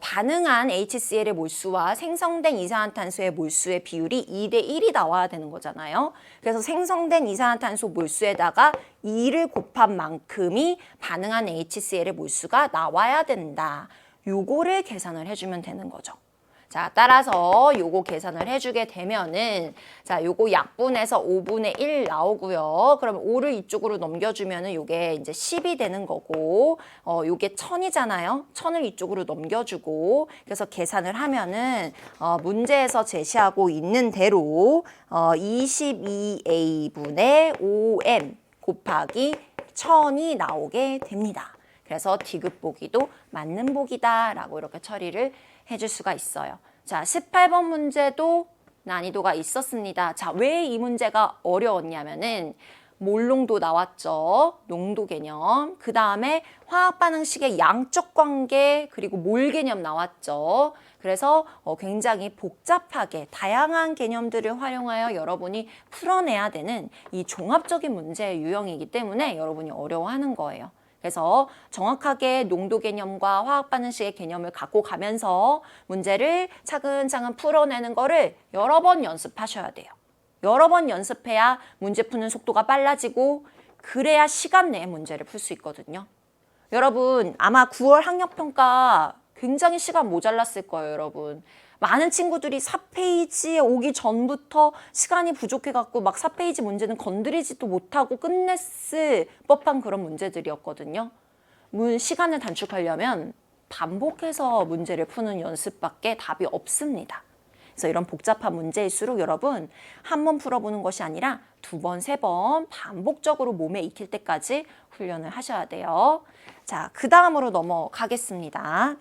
S1: 반응한 HCl의 몰수와 생성된 이산화탄소의 몰수의 비율이 2대 1이 나와야 되는 거잖아요. 그래서 생성된 이산화탄소 몰수에다가 2를 곱한 만큼이 반응한 HCl의 몰수가 나와야 된다. 요거를 계산을 해주면 되는 거죠. 자, 따라서 요거 계산을 해주게 되면은, 자, 요거 약분해서 5분의 1 나오고요. 그럼 5를 이쪽으로 넘겨주면은 요게 이제 10이 되는 거고, 요게 1000이잖아요. 1000을 이쪽으로 넘겨주고, 그래서 계산을 하면은, 문제에서 제시하고 있는 대로, 22A분의 5M 곱하기 1000이 나오게 됩니다. 그래서 디귿 보기도 맞는 보기다라고 이렇게 처리를 해줄 수가 있어요. 자, 18번 문제도 난이도가 있었습니다. 자, 왜 이 문제가 어려웠냐면은 몰농도 나왔죠. 농도 개념. 그 다음에 화학 반응식의 양적 관계 그리고 몰 개념 나왔죠. 그래서 굉장히 복잡하게 다양한 개념들을 활용하여 여러분이 풀어내야 되는 이 종합적인 문제의 유형이기 때문에 여러분이 어려워하는 거예요. 그래서 정확하게 농도 개념과 화학 반응식의 개념을 갖고 가면서 문제를 차근차근 풀어내는 거를 여러 번 연습하셔야 돼요. 여러 번 연습해야 문제 푸는 속도가 빨라지고 그래야 시간 내에 문제를 풀 수 있거든요. 여러분 아마 9월 학력평가 굉장히 시간 모자랐을 거예요, 여러분. 많은 친구들이 4페이지에 오기 전부터 시간이 부족해갖고 막 4페이지 문제는 건드리지도 못하고 끝냈을 법한 그런 문제들이었거든요. 시간을 단축하려면 반복해서 문제를 푸는 연습밖에 답이 없습니다. 그래서 이런 복잡한 문제일수록 여러분 한 번 풀어보는 것이 아니라 2번, 3번 반복적으로 몸에 익힐 때까지 훈련을 하셔야 돼요. 자, 그 다음으로 넘어가겠습니다.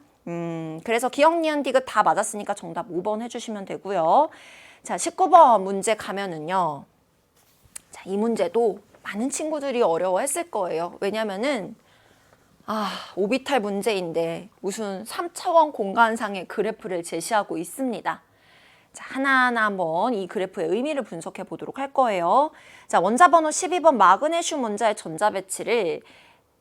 S1: 그래서 기억, 니은, 디귿 다 맞았으니까 정답 5번 해주시면 되고요. 자, 19번 문제 가면은요. 자, 이 문제도 많은 친구들이 어려워했을 거예요. 왜냐면은 오비탈 문제인데 무슨 3차원 공간상의 그래프를 제시하고 있습니다. 자, 하나하나 한번 이 그래프의 의미를 분석해 보도록 할 거예요. 자, 원자번호 12번 마그네슘 원자의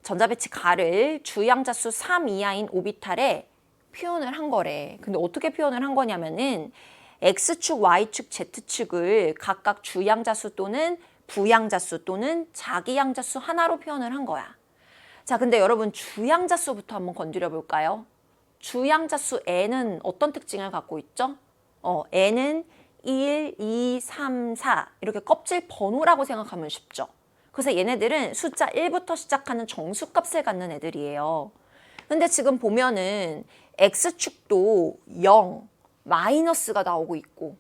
S1: 전자배치 가를 주양자수 3 이하인 오비탈에 표현을 한 거래. 근데 어떻게 표현을 한 거냐면은 X축, Y축, Z축을 각각 주양자수 또는 부양자수 또는 자기양자수 하나로 표현을 한 거야. 자, 근데 여러분 주양자수부터 한번 건드려 볼까요? 주양자수 N은 어떤 특징을 갖고 있죠? N은 1, 2, 3, 4 이렇게 껍질 번호라고 생각하면 쉽죠. 그래서 얘네들은 숫자 1부터 시작하는 정수값을 갖는 애들이에요. 근데 지금 보면은 X축도 0, 마이너스가 나오고 있고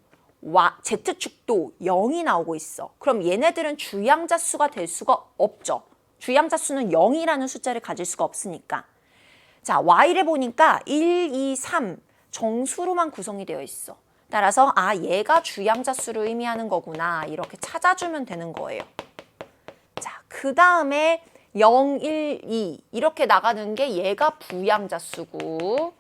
S1: Z축도 0이 나오고 있어. 그럼 얘네들은 주양자수가 될 수가 없죠. 주양자수는 0이라는 숫자를 가질 수가 없으니까. 자, Y를 보니까 1, 2, 3 정수로만 구성이 되어 있어. 따라서 얘가 주양자수를 의미하는 거구나 이렇게 찾아주면 되는 거예요. 자, 그 다음에 0, 1, 2 이렇게 나가는 게 얘가 부양자수고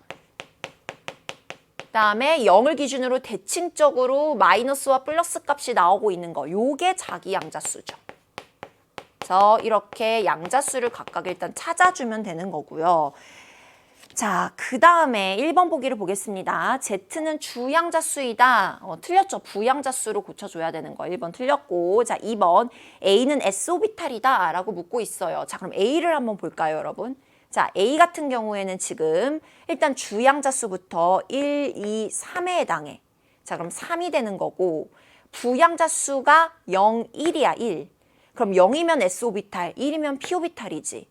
S1: 그다음에 0을 기준으로 대칭적으로 마이너스와 플러스 값이 나오고 있는 거 요게 자기양자수죠. 그래서 이렇게 양자수를 각각 일단 찾아주면 되는 거고요. 자, 그 다음에 1번 보기를 보겠습니다. Z는 주양자수이다. 틀렸죠. 부양자수로 고쳐줘야 되는 거. 1번 틀렸고. 자, 2번 A는 S오비탈이다 라고 묻고 있어요. 자, 그럼 A를 한번 볼까요, 여러분? 자, A 같은 경우에는 지금 일단 주양자수부터 1, 2, 3에 해당해. 자, 그럼 3이 되는 거고 부양자수가 0, 1이야, 1. 그럼 0이면 S오비탈, 1이면 P오비탈이지.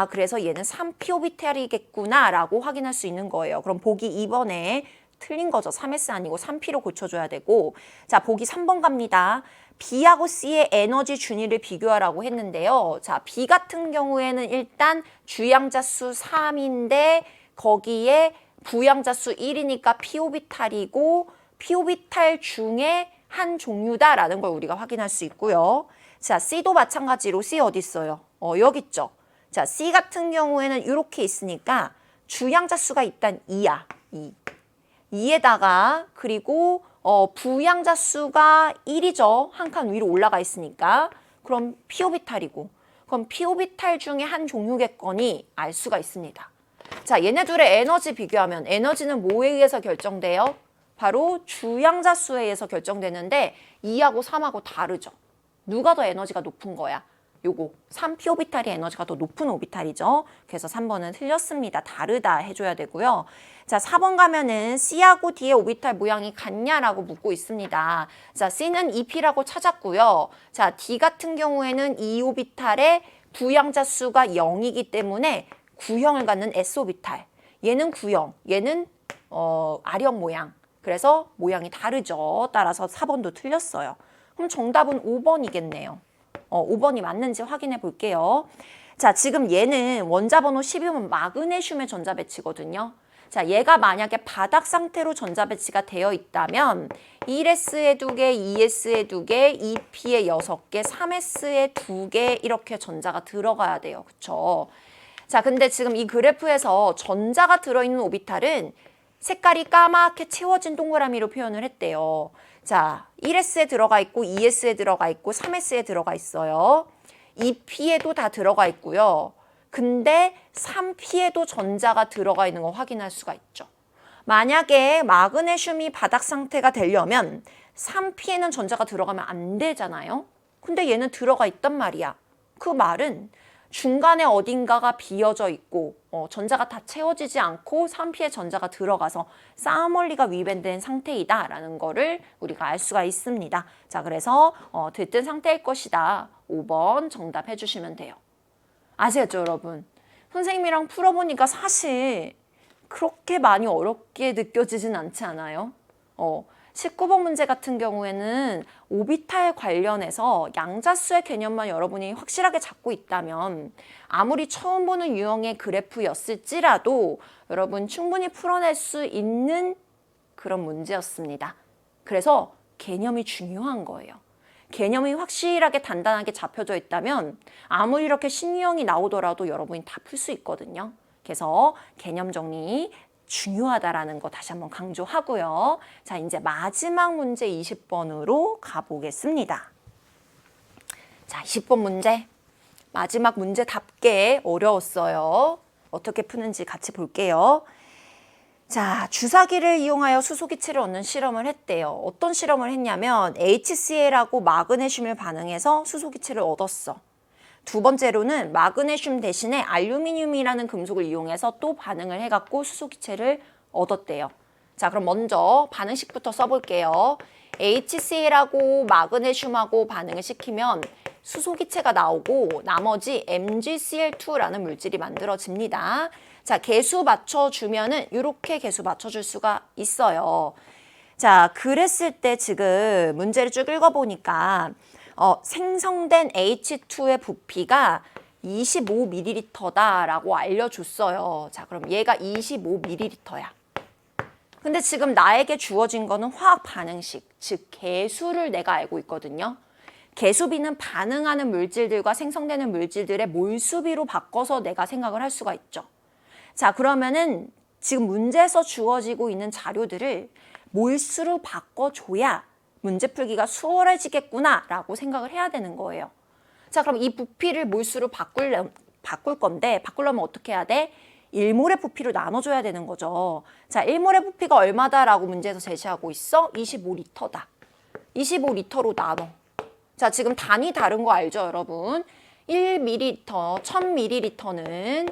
S1: 그래서 얘는 3P오비탈이겠구나 라고 확인할 수 있는 거예요. 그럼 보기 2번에 틀린 거죠. 3S 아니고 3P로 고쳐줘야 되고. 자, 보기 3번 갑니다. B하고 C의 에너지 준위를 비교하라고 했는데요. 자, B 같은 경우에는 일단 주양자수 3인데 거기에 부양자수 1이니까 피오비탈이고 피오비탈 중에 한 종류다라는 걸 우리가 확인할 수 있고요. 자, C도 마찬가지로 C 어디 있어요? 여기 있죠. 자, C 같은 경우에는 이렇게 있으니까 주양자수가 일단 2야. 2. 2에다가 그리고 부양자수가 1이죠. 한 칸 위로 올라가 있으니까. 그럼 피오비탈이고. 그럼 피오비탈 중에 한 종류겠거니 알 수가 있습니다. 자, 얘네 둘의 에너지 비교하면 에너지는 뭐에 의해서 결정돼요? 바로 주양자수에 의해서 결정되는데 2하고 3하고 다르죠. 누가 더 에너지가 높은 거야? 요거 3p오비탈이 에너지가 더 높은 오비탈이죠. 그래서 3번은 틀렸습니다. 다르다 해줘야 되고요. 자, 4번 가면은 C하고 D의 오비탈 모양이 같냐라고 묻고 있습니다. 자, C는 2p라고 찾았고요. 자, D 같은 경우에는 2오비탈의 부양자수가 0이기 때문에 구형을 갖는 S오비탈. 얘는 구형, 얘는 R형 모양. 그래서 모양이 다르죠. 따라서 4번도 틀렸어요. 그럼 정답은 5번이겠네요. 5번이 맞는지 확인해 볼게요. 자, 지금 얘는 원자번호 12번 마그네슘의 전자 배치거든요. 자, 얘가 만약에 바닥 상태로 전자 배치가 되어 있다면 1S에 2개, 2S에 2개, 2P에 6개, 3S에 2개 이렇게 전자가 들어가야 돼요. 그쵸? 자, 근데 지금 이 그래프에서 전자가 들어있는 오비탈은 색깔이 까맣게 채워진 동그라미로 표현을 했대요. 자, 1S에 들어가 있고 2S에 들어가 있고 3S에 들어가 있어요. 2P에도 다 들어가 있고요. 근데 3P에도 전자가 들어가 있는 거 확인할 수가 있죠. 만약에 마그네슘이 바닥 상태가 되려면 3P에는 전자가 들어가면 안 되잖아요. 근데 얘는 들어가 있단 말이야. 그 말은 중간에 어딘가가 비어져 있고 전자가 다 채워지지 않고 3P의 전자가 들어가서 싸움원리가 위배된 상태이다 라는 거를 우리가 알 수가 있습니다. 자, 그래서 들뜬 상태일 것이다. 5번 정답해 주시면 돼요. 아시겠죠, 여러분? 선생님이랑 풀어보니까 사실 그렇게 많이 어렵게 느껴지진 않지 않아요? 19번 문제 같은 경우에는 오비탈 관련해서 양자수의 개념만 여러분이 확실하게 잡고 있다면 아무리 처음 보는 유형의 그래프였을지라도 여러분 충분히 풀어낼 수 있는 그런 문제였습니다. 그래서 개념이 중요한 거예요. 개념이 확실하게 단단하게 잡혀져 있다면 아무리 이렇게 신유형이 나오더라도 여러분이 다 풀 수 있거든요. 그래서 개념 정리 중요하다라는 거 다시 한번 강조하고요. 자, 이제 마지막 문제 20번으로 가보겠습니다. 자, 20번 문제. 마지막 문제답게 어려웠어요. 어떻게 푸는지 같이 볼게요. 자, 주사기를 이용하여 수소기체를 얻는 실험을 했대요. 어떤 실험을 했냐면 HCl하고 마그네슘을 반응해서 수소기체를 얻었어. 두 번째로는 마그네슘 대신에 알루미늄이라는 금속을 이용해서 또 반응을 해갖고 수소기체를 얻었대요. 자, 그럼 먼저 반응식부터 써볼게요. HCl하고 마그네슘하고 반응을 시키면 수소기체가 나오고 나머지 MgCl2라는 물질이 만들어집니다. 자, 개수 맞춰주면은 이렇게 개수 맞춰줄 수가 있어요. 자, 그랬을 때 지금 문제를 쭉 읽어보니까 생성된 H2의 부피가 25ml다라고 알려줬어요. 자, 그럼 얘가 25ml야. 근데 지금 나에게 주어진 거는 화학 반응식, 즉 개수를 내가 알고 있거든요. 개수비는 반응하는 물질들과 생성되는 물질들의 몰수비로 바꿔서 내가 생각을 할 수가 있죠. 자, 그러면은 지금 문제에서 주어지고 있는 자료들을 몰수로 바꿔줘야 문제 풀기가 수월해지겠구나 라고 생각을 해야 되는 거예요. 자, 그럼 이 부피를 몰수로 바꿀 건데 바꾸려면 어떻게 해야 돼? 1몰의 부피로 나눠줘야 되는 거죠. 자, 1몰의 부피가 얼마다라고 문제에서 제시하고 있어? 25L다. 25L로 나눠. 자, 지금 단위 다른 거 알죠, 여러분? 1ml, 1000ml는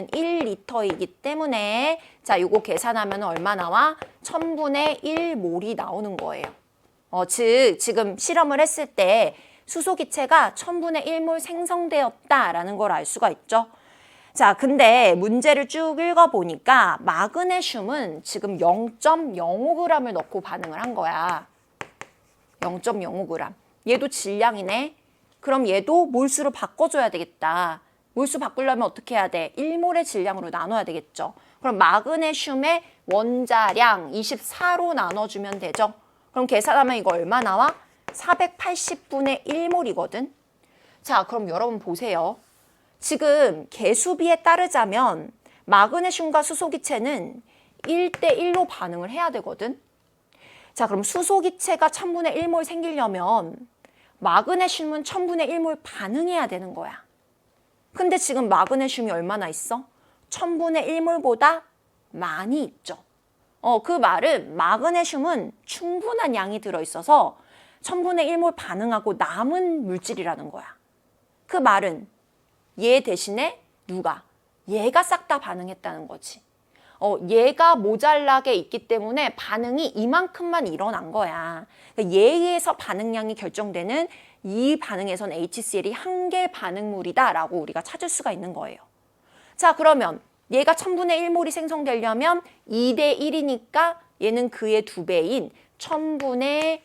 S1: 1L이기 때문에 자, 요거 계산하면 얼마 나와? 1000분의 1몰이 나오는 거예요. 즉 지금 실험을 했을 때 수소기체가 1000분의 1몰 생성되었다라는 걸 알 수가 있죠. 자, 근데 문제를 쭉 읽어보니까 마그네슘은 지금 0.05g을 넣고 반응을 한 거야. 0.05g. 얘도 질량이네. 그럼 얘도 몰수로 바꿔줘야 되겠다. 몰수 바꾸려면 어떻게 해야 돼? 1몰의 질량으로 나눠야 되겠죠. 그럼 마그네슘의 원자량 24로 나눠주면 되죠. 그럼 계산하면 이거 얼마 나와? 480분의 1몰이거든. 자, 그럼 여러분 보세요. 지금 개수비에 따르자면 마그네슘과 수소기체는 1대1로 반응을 해야 되거든. 자, 그럼 수소기체가 1000분의 1몰 생기려면 마그네슘은 1000분의 1몰 반응해야 되는 거야. 근데 지금 마그네슘이 얼마나 있어? 1000분의 1몰보다 많이 있죠. 그 말은 마그네슘은 충분한 양이 들어있어서 1000분의 1몰 반응하고 남은 물질이라는 거야. 그 말은 얘 대신에 누가? 얘가 싹 다 반응했다는 거지. 얘가 모자라게 있기 때문에 반응이 이만큼만 일어난 거야. 그러니까 얘에 의해서 반응량이 결정되는 이 반응에선 HCl이 한계 반응물이다라고 우리가 찾을 수가 있는 거예요. 자, 그러면 얘가 1000분의 1몰이 생성되려면 2대 1이니까 얘는 그의 2배인 1000분의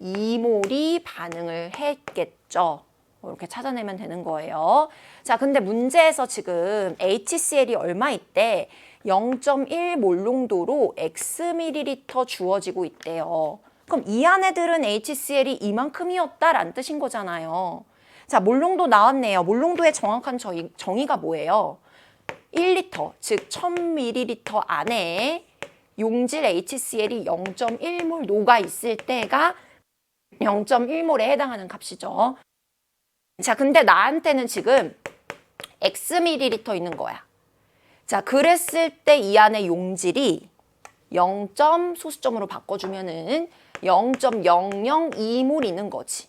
S1: 2몰이 반응을 했겠죠. 이렇게 찾아내면 되는 거예요. 자, 근데 문제에서 지금 HCl이 얼마 있대? 0.1 몰농도로 Xml 주어지고 있대요. 그럼 이 안에 들은 HCl이 이만큼이었다라는 뜻인 거잖아요. 자, 몰농도 나왔네요. 몰농도의 정확한 정의가 뭐예요? 1리터, 즉 1000ml 안에 용질 HCl이 0.1몰 녹아 있을 때가 0.1몰에 해당하는 값이죠. 자, 근데 나한테는 지금 Xml 있는 거야. 자, 그랬을 때 이 안에 용질이 0. 소수점으로 바꿔주면은 0.002몰 있는 거지.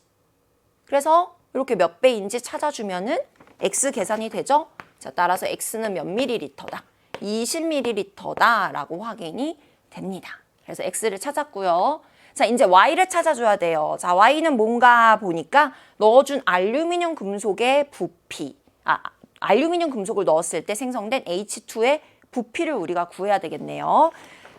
S1: 그래서 이렇게 몇 배인지 찾아주면은 X 계산이 되죠? 자, 따라서 X는 몇 ml다? 20ml다 라고 확인이 됩니다. 그래서 X를 찾았고요. 자, 이제 Y를 찾아줘야 돼요. 자, Y는 뭔가 보니까 넣어준 알루미늄 금속의 부피. 알루미늄 금속을 넣었을 때 생성된 H2의 부피를 우리가 구해야 되겠네요.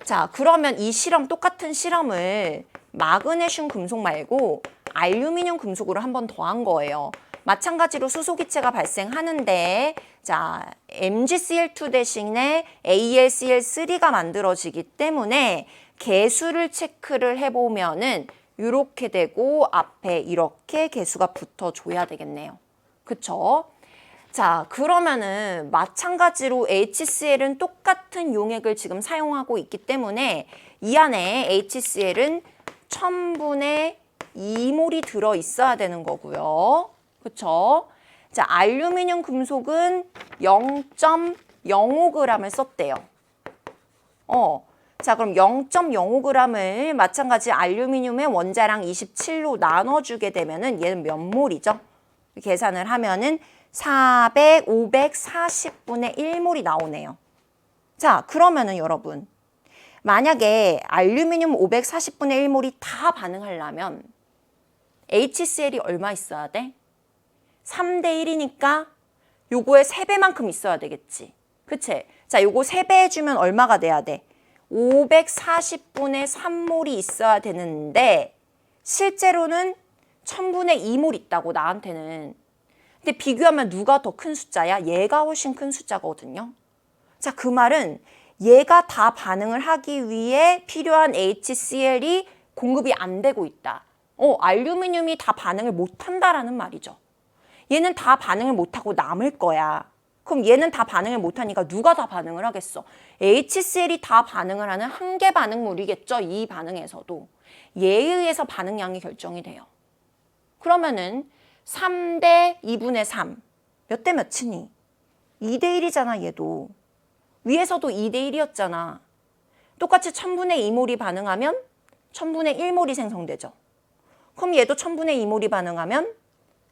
S1: 자, 그러면 이 실험, 똑같은 실험을 마그네슘 금속 말고 알루미늄 금속으로 한 번 더 한 거예요. 마찬가지로 수소기체가 발생하는데, 자, MgCl2 대신에 AlCl3가 만들어지기 때문에 개수를 체크를 해보면은 이렇게 되고 앞에 이렇게 개수가 붙어줘야 되겠네요. 그쵸? 자, 그러면은 마찬가지로 HCl은 똑같은 용액을 지금 사용하고 있기 때문에 이 안에 HCl은 1000분의 2몰이 들어있어야 되는 거고요. 그쵸? 자, 알루미늄 금속은 0.05g을 썼대요. 자, 그럼 0.05g을 마찬가지 알루미늄의 원자량 27로 나눠주게 되면은 얘는 몇 몰이죠? 계산을 하면은 540분의 1몰이 나오네요. 자, 그러면은 여러분, 만약에 알루미늄 540분의 1몰이 다 반응하려면 HCl이 얼마 있어야 돼? 3대 1이니까 요거의 3배만큼 있어야 되겠지. 그치? 자, 요거 3배 해주면 얼마가 돼야 돼? 540분의 3몰이 있어야 되는데 실제로는 1000분의 2몰 있다고 나한테는. 근데 비교하면 누가 더 큰 숫자야? 얘가 훨씬 큰 숫자거든요. 자, 그 말은 얘가 다 반응을 하기 위해 필요한 HCl이 공급이 안 되고 있다. 알루미늄이 다 반응을 못 한다라는 말이죠. 얘는 다 반응을 못 하고 남을 거야. 그럼 얘는 다 반응을 못 하니까 누가 다 반응을 하겠어? HCl이 다 반응을 하는 한계 반응물이겠죠. 이 반응에서도. 얘에 의해서 반응량이 결정이 돼요. 그러면은 3대 2분의 3. 몇 대 몇이니? 2대 1이잖아, 얘도. 위에서도 2대 1이었잖아. 똑같이 1000분의 2몰이 반응하면 1000분의 1몰이 생성되죠. 그럼 얘도 1000분의 2몰이 반응하면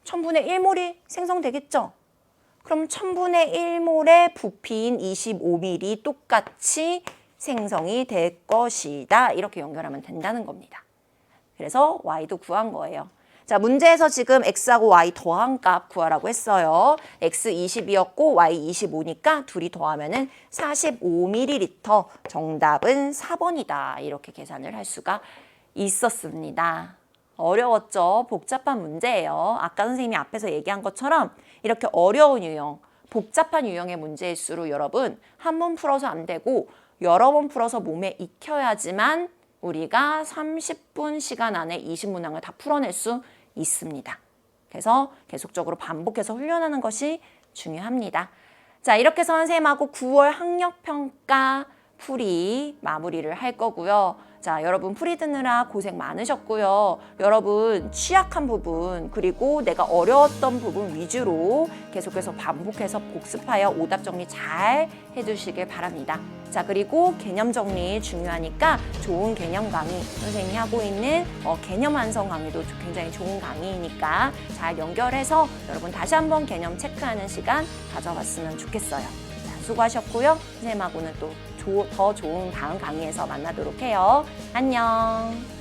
S1: 1000분의 1몰이 생성되겠죠. 그럼 1000분의 1몰의 부피인 25ml 똑같이 생성이 될 것이다. 이렇게 연결하면 된다는 겁니다. 그래서 Y도 구한 거예요. 자, 문제에서 지금 X하고 Y 더한 값 구하라고 했어요. X 20이었고 Y 25니까 둘이 더하면은 45ml. 정답은 4번이다. 이렇게 계산을 할 수가 있었습니다. 어려웠죠? 복잡한 문제예요. 아까 선생님이 앞에서 얘기한 것처럼 이렇게 어려운 유형, 복잡한 유형의 문제일수록 여러분 한 번 풀어서 안 되고 여러 번 풀어서 몸에 익혀야지만 우리가 30분 시간 안에 20문항을 다 풀어낼 수 있습니다. 그래서 계속적으로 반복해서 훈련하는 것이 중요합니다. 자, 이렇게 선생님하고 9월 학력평가 풀이 마무리를 할 거고요. 자, 여러분 풀이 듣느라 고생 많으셨고요. 여러분 취약한 부분 그리고 내가 어려웠던 부분 위주로 계속해서 반복해서 복습하여 오답 정리 잘 해주시길 바랍니다. 자, 그리고 개념 정리 중요하니까 좋은 개념 강의 선생님이 하고 있는 개념 완성 강의도 굉장히 좋은 강의이니까 잘 연결해서 여러분 다시 한번 개념 체크하는 시간 가져봤으면 좋겠어요. 자, 수고하셨고요. 선생님하고는 또 더 좋은 다음 강의에서 만나도록 해요. 안녕.